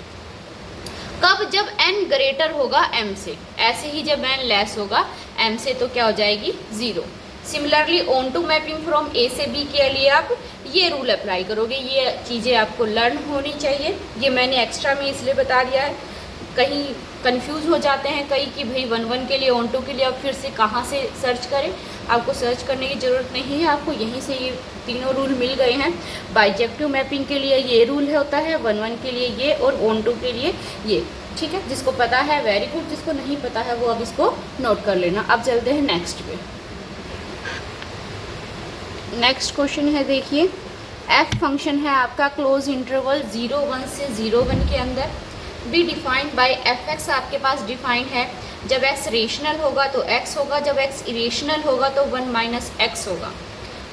कब, जब n ग्रेटर होगा m से, ऐसे ही जब n लेस होगा m से तो क्या हो जाएगी, 0। Similarly onto mapping from A से B के लिए आप ये रूल अप्लाई करोगे। ये चीज़ें आपको लर्न होनी चाहिए, ये मैंने एक्स्ट्रा में इसलिए बता दिया है, कहीं कंफ्यूज हो जाते हैं कई कि भाई 1 1 के लिए, ऑन टू के लिए अब फिर से कहाँ से सर्च करें। आपको सर्च करने की ज़रूरत नहीं है, आपको यहीं से ये तीनों रूल मिल गए हैं। बाइजेक्टिव मैपिंग के लिए ये रूल होता है, 1 1 के लिए ये और ऑन टू के लिए ये। ठीक है, जिसको पता है वेरी गुड, जिसको नहीं पता है वो अब इसको नोट कर लेना। अब चलते हैं नेक्स्ट पे। नेक्स्ट क्वेश्चन है, देखिए f फंक्शन है आपका क्लोज इंटरवल 0 1 से 0 1 के अंदर B defined by f x आपके पास डिफाइंड है। जब x रेशनल होगा तो x होगा, जब x इरेशनल होगा तो 1 माइनस x होगा।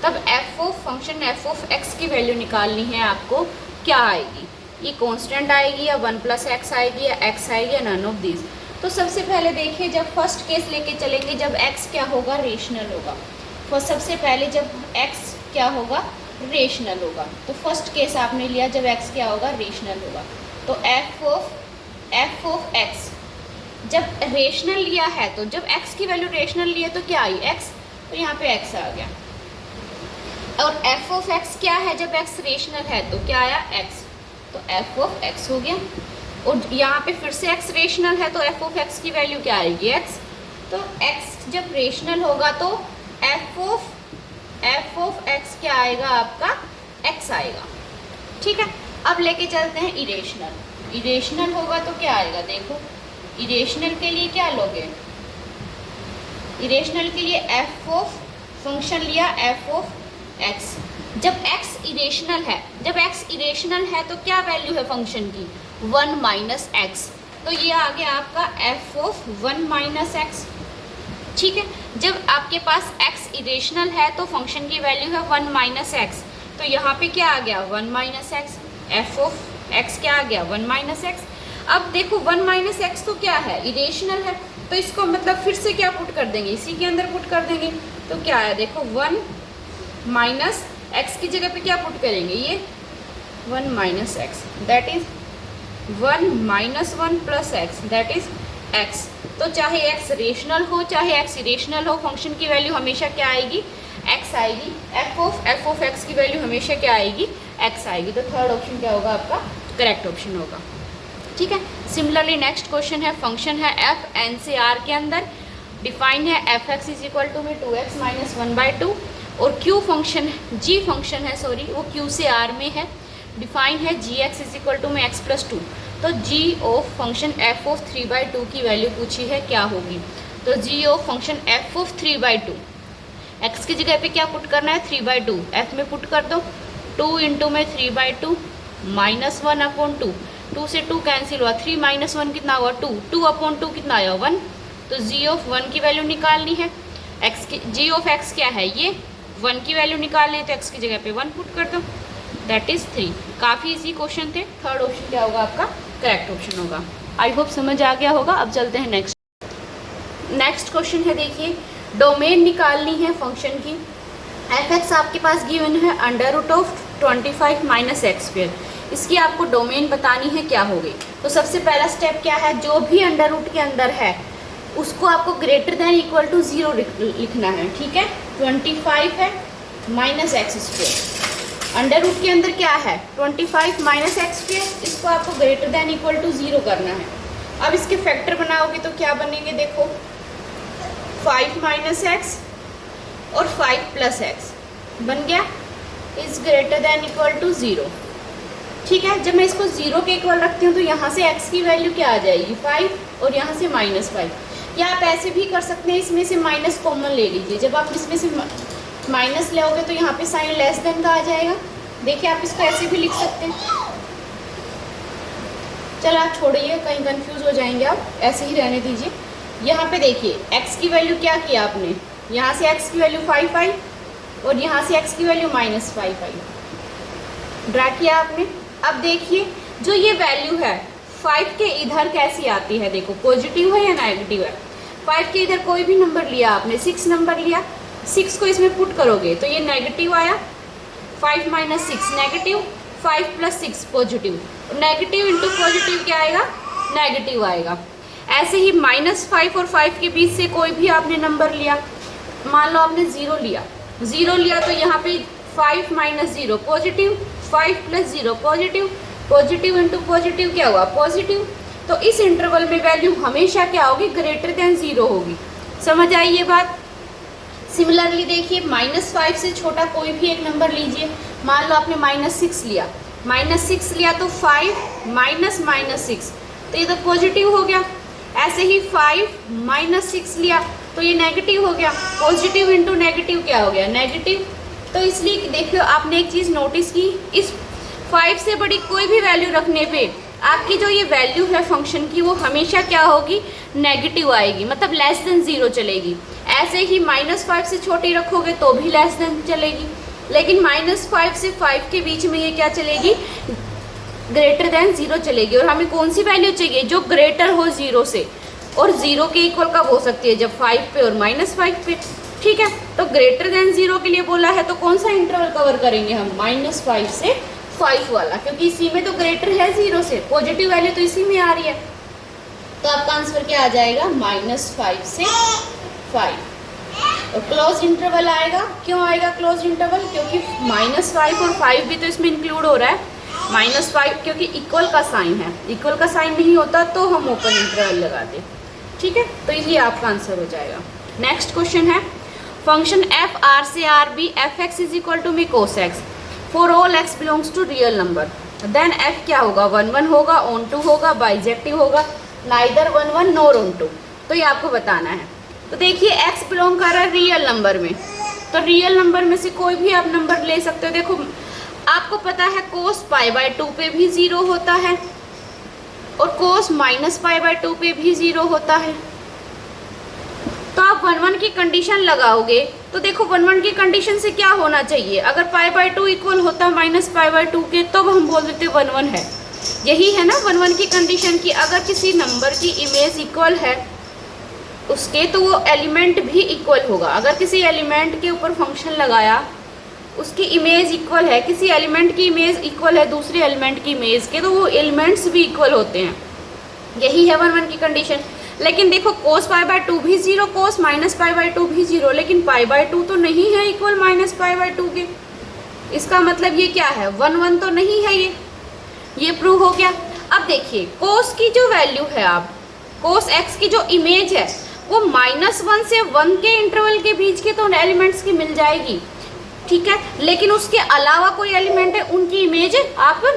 तब f of function f of x की वैल्यू निकालनी है आपको, क्या आएगी, ये कांस्टेंट आएगी या 1 प्लस x आएगी या x आएगी या नन ऑफ दिस। तो सबसे पहले देखिए, जब फर्स्ट केस लेके चलेंगे, जब x क्या होगा, रेशनल होगा। तो सबसे पहले जब x क्या होगा, रेशनल होगा, तो फर्स्ट केस आपने लिया जब x क्या होगा, रेशनल होगा। तो f ऑफ x जब रेशनल लिया है, तो जब x की वैल्यू रेशनल ली है तो क्या आई, x, तो यहाँ पे x आ गया। और f ऑफ x क्या है, जब x रेशनल है तो क्या आया, x, तो f ऑफ x हो गया। और यहाँ पे फिर से x रेशनल है तो f ऑफ x की वैल्यू क्या आएगी, x। तो x जब रेशनल होगा तो f ऑफ x क्या आएगा आपका, x आएगा। ठीक है, अब लेके चलते हैं इरेशनल। इरेशनल होगा तो क्या आएगा, देखो इरेशनल के लिए क्या लोगे, इरेशनल के लिए f ऑफ फंक्शन लिया f ऑफ x। जब x इरेशनल है, जब x इरेशनल है तो क्या वैल्यू है फंक्शन की, 1 माइनस x, तो ये आ गया आपका f ऑफ 1 माइनस x। ठीक है, जब आपके पास x इरेशनल है तो फंक्शन की वैल्यू है 1 माइनस x, तो यहाँ पे क्या आ गया, 1 minus x, F of x क्या आ गया, 1 माइनस एक्स। अब देखो 1 माइनस एक्स तो क्या है, इरेशनल है, तो इसको मतलब फिर से क्या पुट कर देंगे, इसी के अंदर पुट कर देंगे। तो क्या है, देखो 1 माइनस एक्स की जगह पे क्या पुट करेंगे, ये 1 minus x, that is 1 minus 1 plus x, that is x. तो चाहे एक्स रेशनल हो चाहे एक्स इरेशनल हो, फंक्शन की वैल्यू हमेशा क्या आएगी, एक्स आएगी। एफ ऑफ एक्स की वैल्यू हमेशा क्या आएगी, एक्स आएगी। तो थर्ड ऑप्शन क्या होगा आपका, करेक्ट ऑप्शन होगा। ठीक है, सिमिलरली नेक्स्ट क्वेश्चन है, फंक्शन है एफ एन से आर के अंदर, डिफाइन है f x is equal to में 2x माइनस 1/2, और क्यू फंक्शन जी फंक्शन है सॉरी वो क्यू से आर में है, डिफाइन है g x is equal to में x+2। तो g of function f of 3/2 की वैल्यू पूछी है क्या होगी। तो g of function f of 3/2, x की जगह पे क्या पुट करना है, 3/2, एफ में पुट कर दो, 2 इंटू में 3/2 माइनस 1/2, 2 से 2 कैंसिल हुआ, 3 माइनस 1 कितना हुआ 2, 2/2 कितना आया 1। तो जी ऑफ 1 की वैल्यू निकालनी है, एक्स की जी ऑफ एक्स क्या है, ये 1 की वैल्यू निकालनी है, तो एक्स की जगह पे 1 पुट कर दो, दैट इज 3। काफ़ी इजी क्वेश्चन थे, थर्ड ऑप्शन क्या होगा आपका, करेक्ट ऑप्शन होगा। आई होप समझ आ गया होगा। अब चलते हैं नेक्स्ट क्वेश्चन है, देखिए डोमेन निकालनी है फंक्शन की। एफ एक्स आपके पास गिवन है √25 माइनस एक्स स्क्वायर, इसकी आपको डोमेन बतानी है क्या होगी। तो सबसे पहला स्टेप क्या है, जो भी अंडर रूट के अंदर है उसको आपको ग्रेटर देन इक्वल टू 0 लिखना है। ठीक है, 25 है minus x square, under root के अंदर क्या है 25 माइनस एक्स स्क्वायर, इसको आपको ग्रेटर देन इक्वल टू 0 करना है। अब इसके फैक्टर बनाओगे तो क्या बनेंगे, देखो 5 माइनस एक्स और 5 प्लस एक्स बन गया, is greater than equal to 0। ठीक है। जब मैं इसको 0 के इक्वल रखती हूँ तो यहाँ से x की वैल्यू क्या आ जाएगी 5 और यहाँ से -5। या आप ऐसे भी कर सकते हैं, इसमें से माइनस कॉमन ले लीजिए। जब आप इसमें से माइनस लोगे तो यहाँ पे साइन लेस देन का आ जाएगा। देखिए आप इसको ऐसे भी लिख सकते हैं। चलो आप छोड़िए, कहीं कंफ्यूज हो जाएंगे आप, ऐसे ही रहने दीजिए। यहाँ पे देखिए x की वैल्यू क्या किया आपने, यहाँ से x की वैल्यू 5 आई और यहाँ से x की वैल्यू -5 आई, ड्रा किया आपने। अब देखिए जो ये वैल्यू है 5 के इधर कैसी आती है, देखो पॉजिटिव है या नेगेटिव है। 5 के इधर कोई भी नंबर लिया आपने, 6 नंबर लिया, 6 को इसमें पुट करोगे तो ये नेगेटिव आया, 5 - 6 negative, 5 + 6 positive, negative into positive क्या आएगा, नेगेटिव आएगा। ऐसे ही -5 और 5 के बीच से कोई भी आपने नंबर लिया, मान लो आपने 0 लिया तो यहाँ पे 5 - 0 positive, 5 + 0 positive, positive into positive क्या हुआ, पॉजिटिव। तो इस इंटरवल में वैल्यू हमेशा क्या होगी, ग्रेटर देन 0 होगी। समझ आई ये बात। सिमिलरली देखिए -5 से छोटा कोई भी एक नंबर लीजिए, मान लो आपने -6 लिया, -6 लिया तो 5 - -6 तो ये तो पॉजिटिव हो गया। ऐसे ही 5 - 6 लिया तो ये नेगेटिव हो गया, पॉजिटिव इंटू नेगेटिव क्या हो गया, नेगेटिव। तो इसलिए देखियो आपने एक चीज़ नोटिस की, इस 5 से बड़ी कोई भी वैल्यू रखने पे आपकी जो ये वैल्यू है फंक्शन की वो हमेशा क्या होगी, नेगेटिव आएगी, मतलब लेस देन 0 चलेगी। ऐसे ही -5 से छोटी रखोगे तो भी लेस देन चलेगी, लेकिन -5 से 5 के बीच में ये क्या चलेगी, ग्रेटर देन 0 चलेगी। और हमें कौन सी वैल्यू चाहिए, जो ग्रेटर हो 0 से, और 0 के इक्वल कब हो सकती है, जब 5 पे और -5 पे। ठीक है, तो ग्रेटर देन 0 के लिए बोला है तो कौन सा इंटरवल कवर करेंगे हम, -5 से 5 वाला, क्योंकि इसी में तो ग्रेटर है 0 से, पॉजिटिव वैल्यू तो इसी में आ रही है। तो आपका आंसर क्या आ जाएगा, -5 से 5। और क्लोज इंटरवल आएगा, क्यों आएगा क्लोज इंटरवल, क्योंकि -5 और 5 भी तो इसमें इंक्लूड हो रहा है। -5 क्योंकि इक्वल का साइन है, इक्वल का साइन नहीं होता तो हम ओपन इंटरवल लगाते। ठीक है, तो ये आपका आंसर हो जाएगा। नेक्स्ट क्वेश्चन है, फंक्शन f r से r b f(x) = cos x for all x belongs to real number, then f क्या होगा, 1 1 होगा, ऑन टू होगा, बाइजेक्टिव होगा, नाइदर 1 1 नॉर ऑन टू। तो ये आपको बताना है। तो देखिए x बिलोंग कर रहा है रियल नंबर में, तो रियल नंबर में से कोई भी आप नंबर ले सकते हो। देखो आपको पता है cos π/2 पे भी 0 होता है और cos -π/2 पे भी 0 होता है। तो आप 1 1 की कंडीशन लगाओगे तो देखो 1 1 की कंडीशन से क्या होना चाहिए, अगर π/2 इक्वल होता -π/2 के तब हम बोल देते 1 1 है। यही है ना 1 1 की कंडीशन की, अगर किसी नंबर की इमेज इक्वल है उसके तो वो एलिमेंट भी इक्वल होगा। अगर किसी एलिमेंट के ऊपर फंक्शन लगाया, उसकी इमेज इक्वल है, किसी एलिमेंट की इमेज इक्वल है दूसरे एलिमेंट की इमेज के, तो वो एलिमेंट्स भी इक्वल होते हैं। यही है 1 1 की कंडीशन। लेकिन देखो cos π/2 भी 0, cos -π/2 भी 0, लेकिन π/2 तो नहीं है इक्वल -π/2 के। इसका मतलब ये क्या है, 1 1 तो नहीं है ये प्रूव हो गया। अब देखिए cos की जो वैल्यू है, आप cos x की जो इमेज है वो -1 से 1 के इंटरवल के बीच के तो एलिमेंट्स की मिल जाएगी। ठीक है, लेकिन उसके अलावा कोई एलिमेंट है उनकी इमेज आपको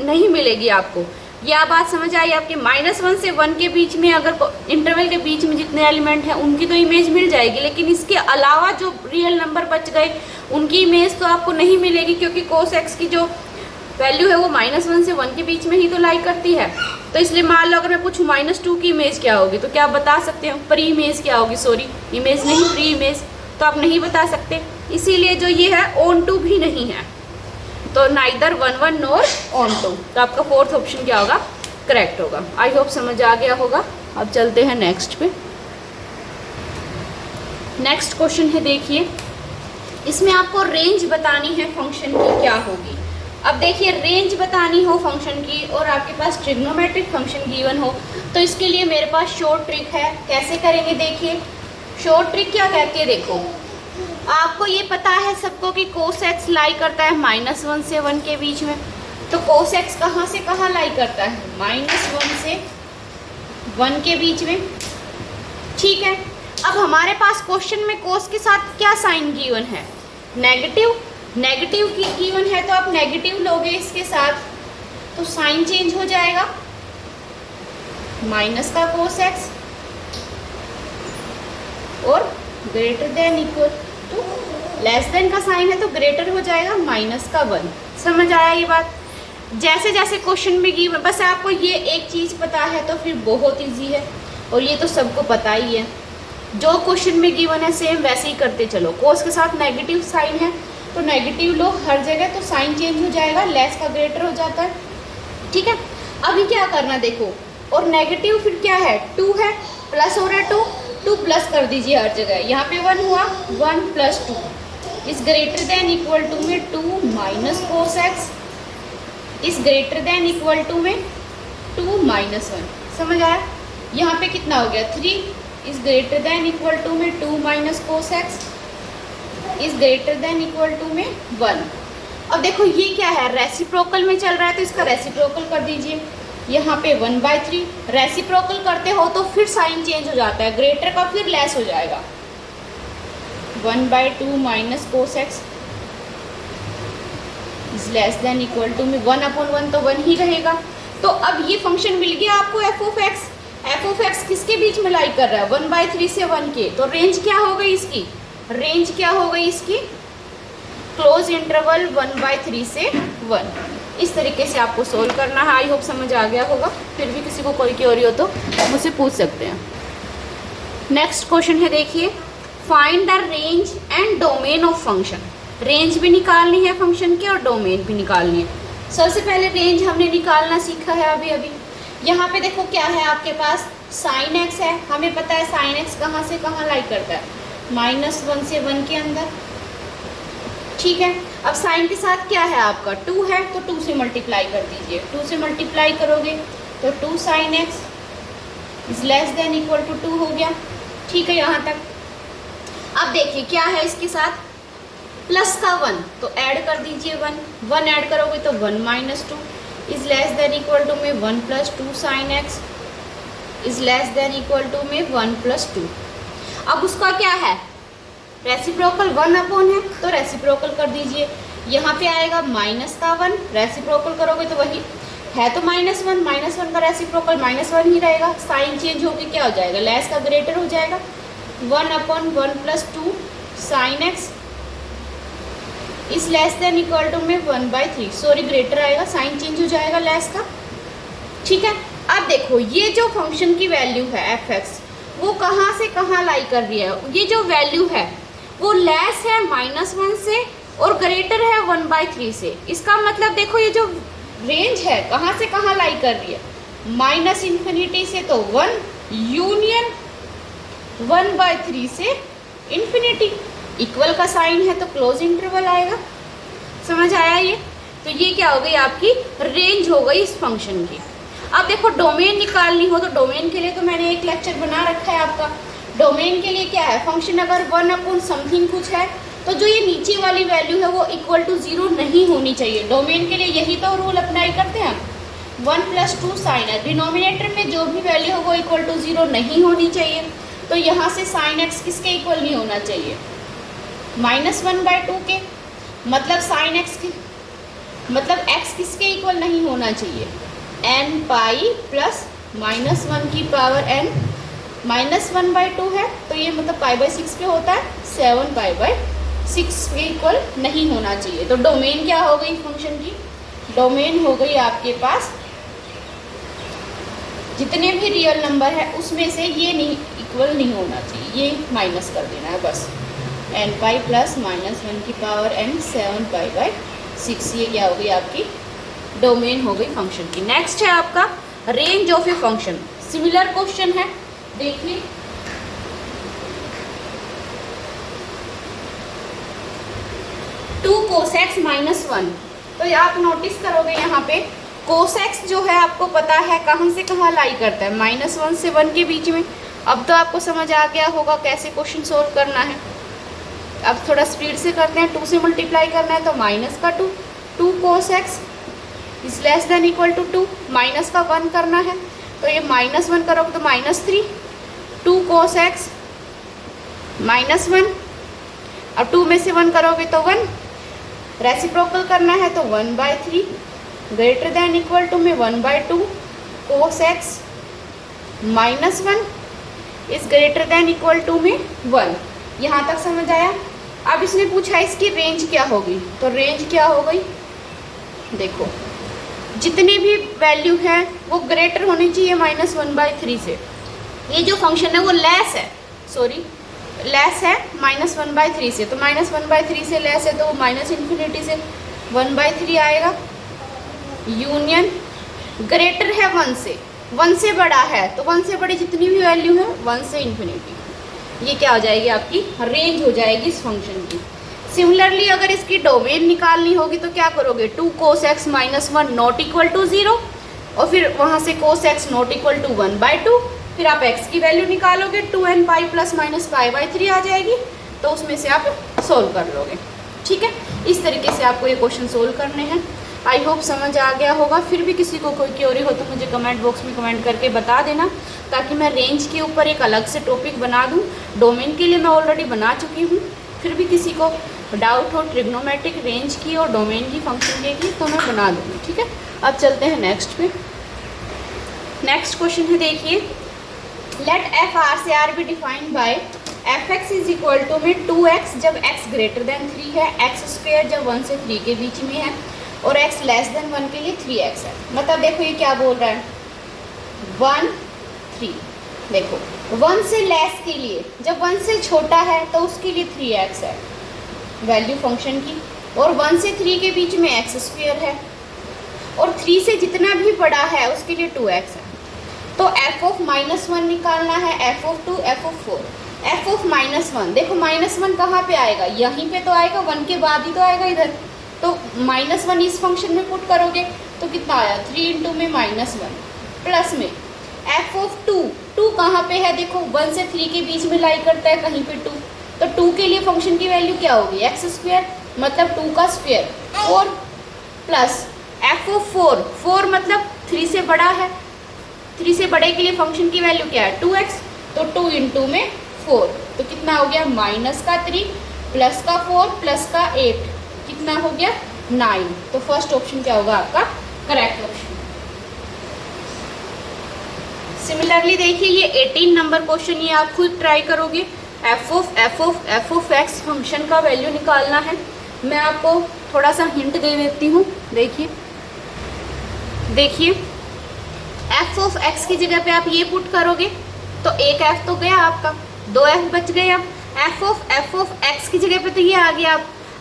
नहीं मिलेगी। आपको यह बात समझ आई आपके, -1 से 1 के बीच में अगर इंटरवल के बीच में जितने एलिमेंट हैं उनकी तो इमेज मिल जाएगी, लेकिन इसके अलावा जो रियल नंबर बच गए उनकी इमेज तो आपको नहीं मिलेगी, क्योंकि cos x की जो वैल्यू है वो -1 से 1 के बीच में ही तो लाई करती है। तो इसलिए मान लो अगर मैं पूछूं -2 की इमेज क्या होगी, तो क्या आप बता सकते हो, प्री इमेज क्या होगी, सॉरी इमेज नहीं प्री इमेज, तो आप नहीं बता सकते। इसीलिए जो ये है ऑन टू भी नहीं है, तो नाइदर 1 1 नॉर ऑन टू। तो आपका फोर्थ ऑप्शन क्या होगा, करेक्ट होगा। आई होप समझ आ गया होगा। अब चलते हैं नेक्स्ट पे। नेक्स्ट क्वेश्चन है, देखिए इसमें आपको रेंज बतानी है फंक्शन की क्या होगी। अब देखिए रेंज बतानी हो फंक्शन की और आपके पास ट्रिग्नोमेट्रिक फंक्शन गिवन हो, तो इसके लिए मेरे पास शॉर्ट ट्रिक है। कैसे करेंगे, देखिए शॉर्ट ट्रिक क्या कहती है। देखो आपको ये पता है सबको कि cos x लाई करता है -1 से 1 के बीच में, तो cos x कहाँ से कहाँ लाई करता है, -1 से 1 के बीच में। ठीक है, अब हमारे पास क्वेश्चन में cos के साथ क्या साइन गिवन है, नेगेटिव की गिवन है, तो आप नेगेटिव लोगे इसके साथ। तो साइन चेंज हो जाएगा, माइनस का कोस एक्स और greater than equal to, less than का साइन है तो ग्रेटर हो जाएगा माइनस का 1। समझ आया ये बात? जैसे जैसे क्वेश्चन में गिवन, बस आपको ये एक चीज़ पता है तो फिर बहुत इजी है, और ये तो सबको पता ही है। जो क्वेश्चन में गिवन है सेम वैसे ही करते चलो। कोस के साथ नेगेटिव साइन है तो नेगेटिव लो हर जगह, तो साइन चेंज हो जाएगा, लेस का ग्रेटर हो जाता है। ठीक है, अभी क्या करना देखो, और नेगेटिव फिर क्या है, 2 है, प्लस हो रहा है 2 प्लस कर दीजिए हर जगह। यहाँ पे 1 हुआ, 1 + 2 is greater than equal to में 2 minus cos x is greater than equal to में 2 - 1। समझ आया? यहाँ पे कितना हो गया, 3 is greater than equal to में 2 minus cos x is greater than equal to में 1। अब देखो ये क्या है, रेसिप्रोकल में चल रहा है तो इसका रेसिप्रोकल कर दीजिए। यहाँ पे 1/3 रेसिप्रोकल करते हो तो फिर साइन चेंज हो जाता है, ग्रेटर का फिर लेस हो जाएगा। 1/2 minus cos x is less than equal to में 1/1 तो 1 ही रहेगा। तो अब ये फंक्शन मिल गया आपको एफ ऑफ एक्स किसके बीच में लाई कर रहा है, 1/3 से 1 के। तो रेंज क्या हो गई इसकी, रेंज क्या हो गई इसकी, क्लोज इंटरवल 1/3 से 1। इस तरीके से आपको सोल्व करना है। आई होप समझ आ गया होगा। फिर भी किसी को कोई क्वेरी हो तो मुझसे पूछ सकते हैं। नेक्स्ट क्वेश्चन है, देखिए, find the range and domain of function. Range भी निकालनी है फंक्शन की और डोमेन भी निकालनी है। सबसे पहले रेंज हमने निकालना सीखा है अभी। यहाँ पे देखो क्या है आपके पास, साइन एक्स है, हमें पता है साइन एक्स कहाँ से कहाँ लाई करता है, -1 से 1 के अंदर। ठीक है, अब साइन के साथ क्या है आपका, 2 है तो 2 से मल्टीप्लाई कर दीजिए। 2 से मल्टीप्लाई करोगे तो 2 sin x is less than equal to 2 हो गया। ठीक है यहाँ तक। अब देखिए क्या है इसके साथ, प्लस का 1 तो ऐड कर दीजिए 1 ऐड करोगे तो 1 - 2 is less than equal to में 1 + 2 sin x is less than equal to में 1 + 2। अब उसका क्या है, रेसिप्रोकल 1/, है तो रेसिप्रोकल कर दीजिए। यहाँ पे आएगा माइनस का 1, रेसिप्रोकल करोगे तो वही है तो -1 का रेसिप्रोकल -1 ही रहेगा। साइन चेंज होकर क्या हो जाएगा, लेस का ग्रेटर हो जाएगा। 1/1 + 2 sin x is less than equal to में 1/3, सॉरी ग्रेटर आएगा, साइन चेंज हो जाएगा लेस का। ठीक है, अब देखो ये जो फंक्शन की वैल्यू है f(x) वो कहाँ से कहाँ लाई कर रही है, ये जो वैल्यू है वो लेस है -1 से और ग्रेटर है 1/3 से। इसका मतलब देखो ये जो रेंज है कहाँ से कहाँ लाई कर रही है, -∞ से तो 1 यूनियन 1/3 से ∞। इक्वल का साइन है तो क्लोज इंटरवल आएगा। समझ आया ये? तो ये क्या हो गई आपकी रेंज हो गई इस फंक्शन की। अब देखो डोमेन निकालनी हो तो डोमेन के लिए तो मैंने एक लेक्चर बना रखा है आपका। डोमेन के लिए क्या है, फंक्शन अगर 1/समथिंग कुछ है तो जो ये नीचे वाली वैल्यू है वो इक्वल टू 0 नहीं होनी चाहिए। डोमेन के लिए यही तो रूल अप्लाई करते हैं। 1 + 2 sin x, डिनोमिनेटर में जो भी वैल्यू हो वो इक्वल टू 0 नहीं होनी चाहिए। तो यहाँ से sin x किसके इक्वल नहीं होना चाहिए, -1/2 के। मतलब sin x की मतलब x किसके इक्वल नहीं होना चाहिए, n π + -1 की पावर n। -1/2 है तो ये मतलब π/6 पे होता है, 7π/6 के इक्वल नहीं होना चाहिए। तो डोमेन क्या हो गई फंक्शन की, डोमेन हो गई आपके पास जितने भी रियल नंबर है उसमें से ये नहीं इक्वल नहीं होना चाहिए, ये माइनस कर देना है बस। n π + -1 की पावर n 7π/6, ये क्या हो गई आपकी डोमेन हो गई फंक्शन की। नेक्स्ट है आपका range of a function. Similar question है, देखिए 2 cos x - 1। तो आप नोटिस करोगे यहाँ पे cos x जो है आपको पता है कहाँ से कहाँ लाई करता है, -1 से 1 के बीच में। अब तो आपको समझ आ गया होगा कैसे क्वेश्चन सोल्व करना है। अब थोड़ा स्पीड से करते हैं, 2 से मल्टीप्लाई करना है तो -2 2 cos x is less than equal to 2, minus का 1 करना है तो ये -1 करोगे तो -3 2 cos x -1, अब 2 में से 1 करोगे तो 1, रेसिप्रोकल करना है तो 1/3 ग्रेटर देन इक्वल टू में 1/2 cos x minus 1 is greater than equal to में 1। यहाँ तक समझ आया। अब इसने पूछा इसकी रेंज क्या होगी, तो रेंज क्या हो गई, देखो जितनी भी वैल्यू है वो ग्रेटर होनी चाहिए -1/3 से। ये जो फंक्शन है वो लेस है, सॉरी लेस है -1/3 से, तो -1/3 से लेस है तो माइनस इन्फिनिटी से 1/3 आएगा। यूनियन ग्रेटर है 1 से, 1 से बड़ा है तो 1 से बड़ी जितनी भी वैल्यू है 1 से इन्फिनिटी, ये क्या हो जाएगी आपकी रेंज हो जाएगी इस फंक्शन की। सिमिलरली अगर इसकी डोमेन निकालनी होगी तो क्या करोगे, 2 cos x - 1 not equal to 0 और फिर वहाँ से cos x not equal to 1/2, फिर आप x की वैल्यू निकालोगे 2n पाई प्लस माइनस π/3 आ जाएगी, तो उसमें से आप सोल्व कर लोगे। ठीक है, इस तरीके से आपको ये क्वेश्चन सोल्व करने हैं। आई होप समझ आ गया होगा। फिर भी किसी को कोई क्वेरी हो तो मुझे कमेंट बॉक्स में कमेंट करके बता देना, ताकि मैं रेंज के ऊपर एक अलग से टॉपिक बना दूं। डोमेन के लिए मैं ऑलरेडी बना चुकी हूं, फिर भी किसी को डाउट हो ट्रिग्नोमेट्रिक रेंज की और डोमेन की फंक्शन की तो मैं बना दूँगी। ठीक है, अब चलते हैं नेक्स्ट पे। नेक्स्ट क्वेश्चन है, देखिए लेट एफ आर से r be defined by f x is equal to में 2x जब x ग्रेटर देन 3 है, x² जब 1 से 3 के बीच में है और x लेस देन 1 के लिए 3x है। मतलब देखो ये क्या बोल रहा है, 1 3, देखो 1 से लेस के लिए, जब 1 से छोटा है तो उसके लिए 3x है वैल्यू फंक्शन की, और 1 से 3 के बीच में x² है, और 3 से जितना भी बड़ा है उसके लिए 2x है। तो f ऑफ -1 निकालना है, f of 2, f of 4। f of -1, देखो -1 कहाँ पे आएगा, यहीं पे तो आएगा, 1 के बाद ही तो आएगा इधर, तो -1 इस फंक्शन में पुट करोगे तो कितना आया, 3 इंटू में -1 प्लस में f ऑफ 2, 2 कहाँ पे है, देखो 1 से 3 के बीच में लाई करता है कहीं पे 2, तो 2 के लिए फंक्शन की वैल्यू क्या होगी, x², मतलब 2 का स्क्वायर 4 प्लस f ऑफ 4, 4 मतलब 3 से बड़ा है, 3 से बड़े के लिए फंक्शन की वैल्यू क्या है 2x, तो 2 इंटू में 4, तो कितना हो गया -3 प्लस का 4 प्लस का 8, कितना हो गया 9। तो फर्स्ट ऑप्शन क्या होगा आपका करेक्ट ऑप्शन। सिमिलरली देखिए ये 18 नंबर क्वेश्चन, ये आप खुद ट्राई करोगे। f ऑफ x फंक्शन का वैल्यू निकालना है। मैं आपको थोड़ा सा हिंट दे देती हूँ। देखिए f ऑफ x की जगह पे आप ये पुट करोगे तो एक f तो गया आपका, 2 f बच गए। अब f ऑफ x की जगह पे तो ये आ गया।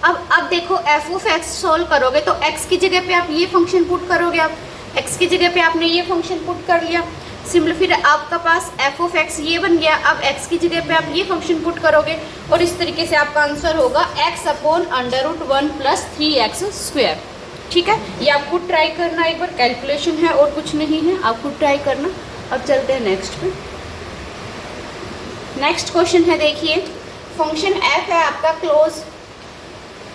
अब देखो f ऑफ x सोल्व करोगे तो x की जगह पे आप ये फंक्शन पुट करोगे, आप x की जगह पे आपने ये फंक्शन पुट कर लिया, सिंपल फिर आपका पास f ऑफ x ये बन गया। अब x की जगह पे आप ये फंक्शन पुट करोगे और इस तरीके से आपका आंसर होगा x/√1 + 3x²। ठीक है, ये आप खुद ट्राई करना, एक बार कैलकुलेशन है और कुछ नहीं है, आप खुद ट्राई करना। अब चलते हैं नेक्स्ट पे। नेक्स्ट क्वेश्चन है, देखिए फंक्शन f है आपका क्लोज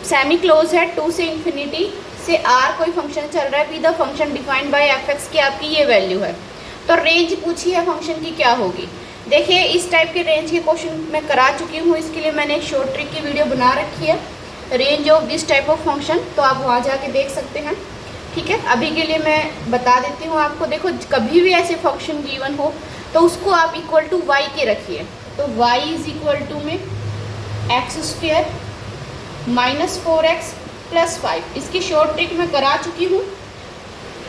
सेमी क्लोज है 2 से इन्फिनिटी से r कोई फंक्शन चल रहा है, be the function defined by f(x) की आपकी ये वैल्यू है। तो रेंज पूछी है फंक्शन की क्या होगी। देखिए इस टाइप के रेंज के क्वेश्चन मैं करा चुकी हूँ, इसके लिए मैंने एक शॉर्ट ट्रिक की वीडियो बना रखी है, range of this type of function, तो आप वहाँ जाके देख सकते हैं। ठीक है, अभी के लिए मैं बता देती हूँ आपको। देखो कभी भी ऐसे फंक्शन गिवन हो तो उसको आप इक्वल टू y के रखिए, तो y इज इक्वल टू में x² - 4x + 5। इसकी शॉर्ट ट्रिक मैं करा चुकी हूँ,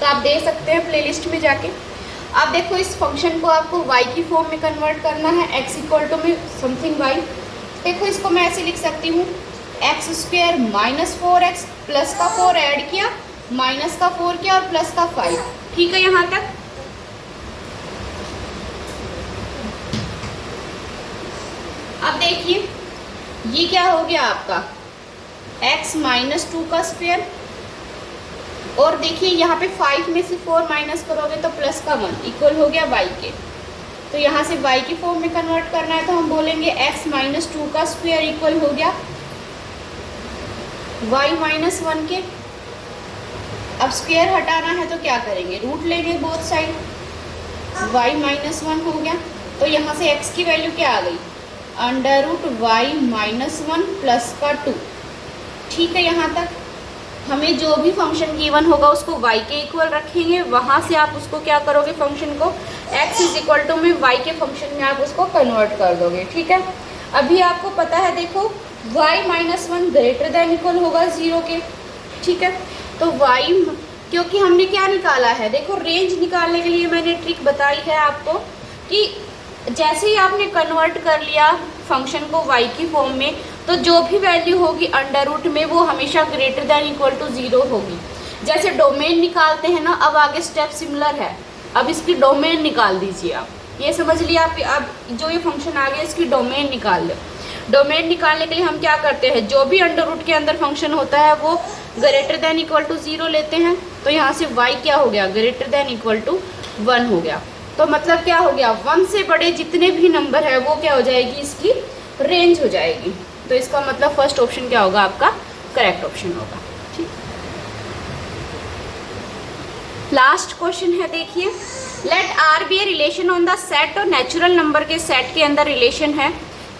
तो आप देख सकते हैं प्लेलिस्ट में जाके। अब देखो इस फंक्शन को आपको y की फॉर्म में कन्वर्ट करना है, x इक्वल टू में समथिंग y। देखो इसको मैं ऐसे लिख सकती हूँ x² - 4x प्लस का 4 ऐड किया, माइनस का 4 किया और प्लस का 5। ठीक है, यहाँ तक। अब देखिए ये क्या हो गया आपका x - 2 का स्क्वायर, और देखिए यहाँ पे 5 में से 4 माइनस करोगे तो प्लस का 1 इक्वल हो गया y के। तो यहाँ से y की फॉर्म में कन्वर्ट करना है तो हम बोलेंगे x - 2 का स्क्वायर इक्वल हो गया y - 1 के। अब स्क्वायर हटाना है तो क्या करेंगे, रूट लेंगे बोथ साइड, y - 1 हो गया। तो यहाँ से x की वैल्यू क्या आ गई, √y - 1 प्लस का 2। ठीक है, यहाँ तक। हमें जो भी फंक्शन गिवन होगा उसको y के इक्वल रखेंगे, वहाँ से आप उसको क्या करोगे, फंक्शन को x इज इक्वल टू में y के फंक्शन में आप उसको कन्वर्ट कर दोगे। ठीक है, अभी आपको पता है, देखो y minus 1 greater than equal होगा 0 के। ठीक है, तो y, क्योंकि हमने क्या निकाला है, देखो रेंज निकालने के लिए मैंने ट्रिक बताई है आपको कि जैसे ही आपने कन्वर्ट कर लिया फंक्शन को y की फॉर्म में, तो जो भी वैल्यू होगी अंडर रूट में वो हमेशा ग्रेटर देन इक्वल टू 0 होगी। जैसे डोमेन निकालते हैं ना, अब आगे स्टेप सिमिलर है, अब इसकी डोमेन निकाल दीजिए आप, ये समझ लिया आप, अब जो ये फंक्शन आ गया इसकी डोमेन निकाल लो। डोमेन निकालने के लिए हम क्या करते हैं, जो भी अंडर रूट के अंदर फंक्शन होता है वो ग्रेटर देन इक्वल टू 0 लेते हैं, तो यहाँ से y क्या हो गया, ग्रेटर देन इक्वल टू 1 हो गया। तो मतलब क्या हो गया, 1 से बड़े जितने भी नंबर है वो क्या हो जाएगी, इसकी रेंज हो जाएगी। तो इसका मतलब फर्स्ट ऑप्शन क्या होगा, आपका करेक्ट ऑप्शन होगा। ठीक, लास्ट क्वेश्चन है, देखिए, let r be a relation on the set, और नेचुरल नंबर के सेट के अंदर रिलेशन है,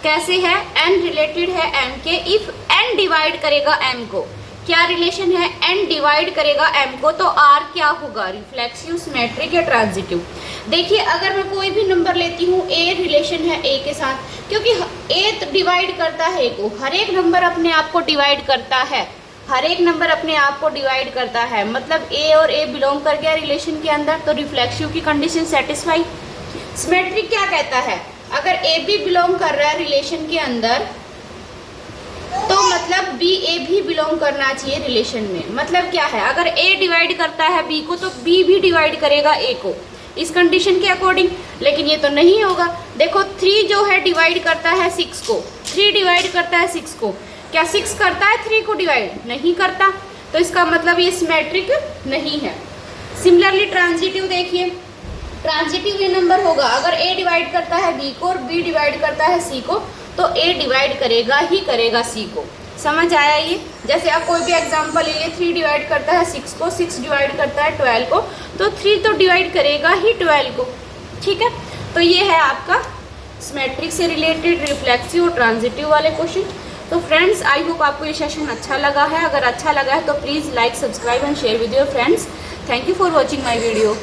कैसे है, n रिलेटेड है m के, इफ n डिवाइड करेगा m को, क्या रिलेशन है, n डिवाइड करेगा m को, तो r क्या होगा, रिफ्लेक्सिव, सिमेट्रिक या ट्रांजिटिव। देखिए अगर मैं कोई भी नंबर लेती हूँ, a रिलेशन है a के साथ, क्योंकि a डिवाइड करता है a को, हर एक नंबर अपने आप को डिवाइड करता है, हर एक नंबर अपने आप को डिवाइड करता है, मतलब a और a बिलोंग कर गया रिलेशन के अंदर, तो रिफ्लेक्सिव की कंडीशन सेटिस्फाई। सिमेट्रिक क्या कहता है, अगर a भी बिलोंग कर रहा है रिलेशन के अंदर, तो मतलब b a भी बिलोंग करना चाहिए रिलेशन में। मतलब क्या है, अगर a डिवाइड करता है b को, तो b भी डिवाइड करेगा a को, इस कंडीशन के अकॉर्डिंग। लेकिन ये तो नहीं होगा, देखो 3 जो है डिवाइड करता है 6 को, 3 डिवाइड करता है 6 को, क्या 6 करता है 3 को डिवाइड, नहीं करता, तो इसका मतलब ये सिमेट्रिक नहीं है। सिमिलरली ट्रांजिटिव, देखिए ट्रांजिटिव ये नंबर होगा, अगर a डिवाइड करता है b को और b डिवाइड करता है c को, तो a डिवाइड करेगा ही करेगा c को। समझ आया ये, जैसे आप कोई भी एग्जांपल ले लिए, 3 डिवाइड करता है 6 को, 6 डिवाइड करता है 12 को, तो 3 तो डिवाइड करेगा ही 12 को। ठीक है, तो ये है आपका सिमेट्रिक से रिलेटेड रिफ्लेक्सिव और ट्रांजिटिव वाले क्वेश्चन। तो फ्रेंड्स, आई होप आपको ये सेशन अच्छा लगा है, अगर अच्छा लगा है तो please like, subscribe and share with your friends. Thank you for watching my video.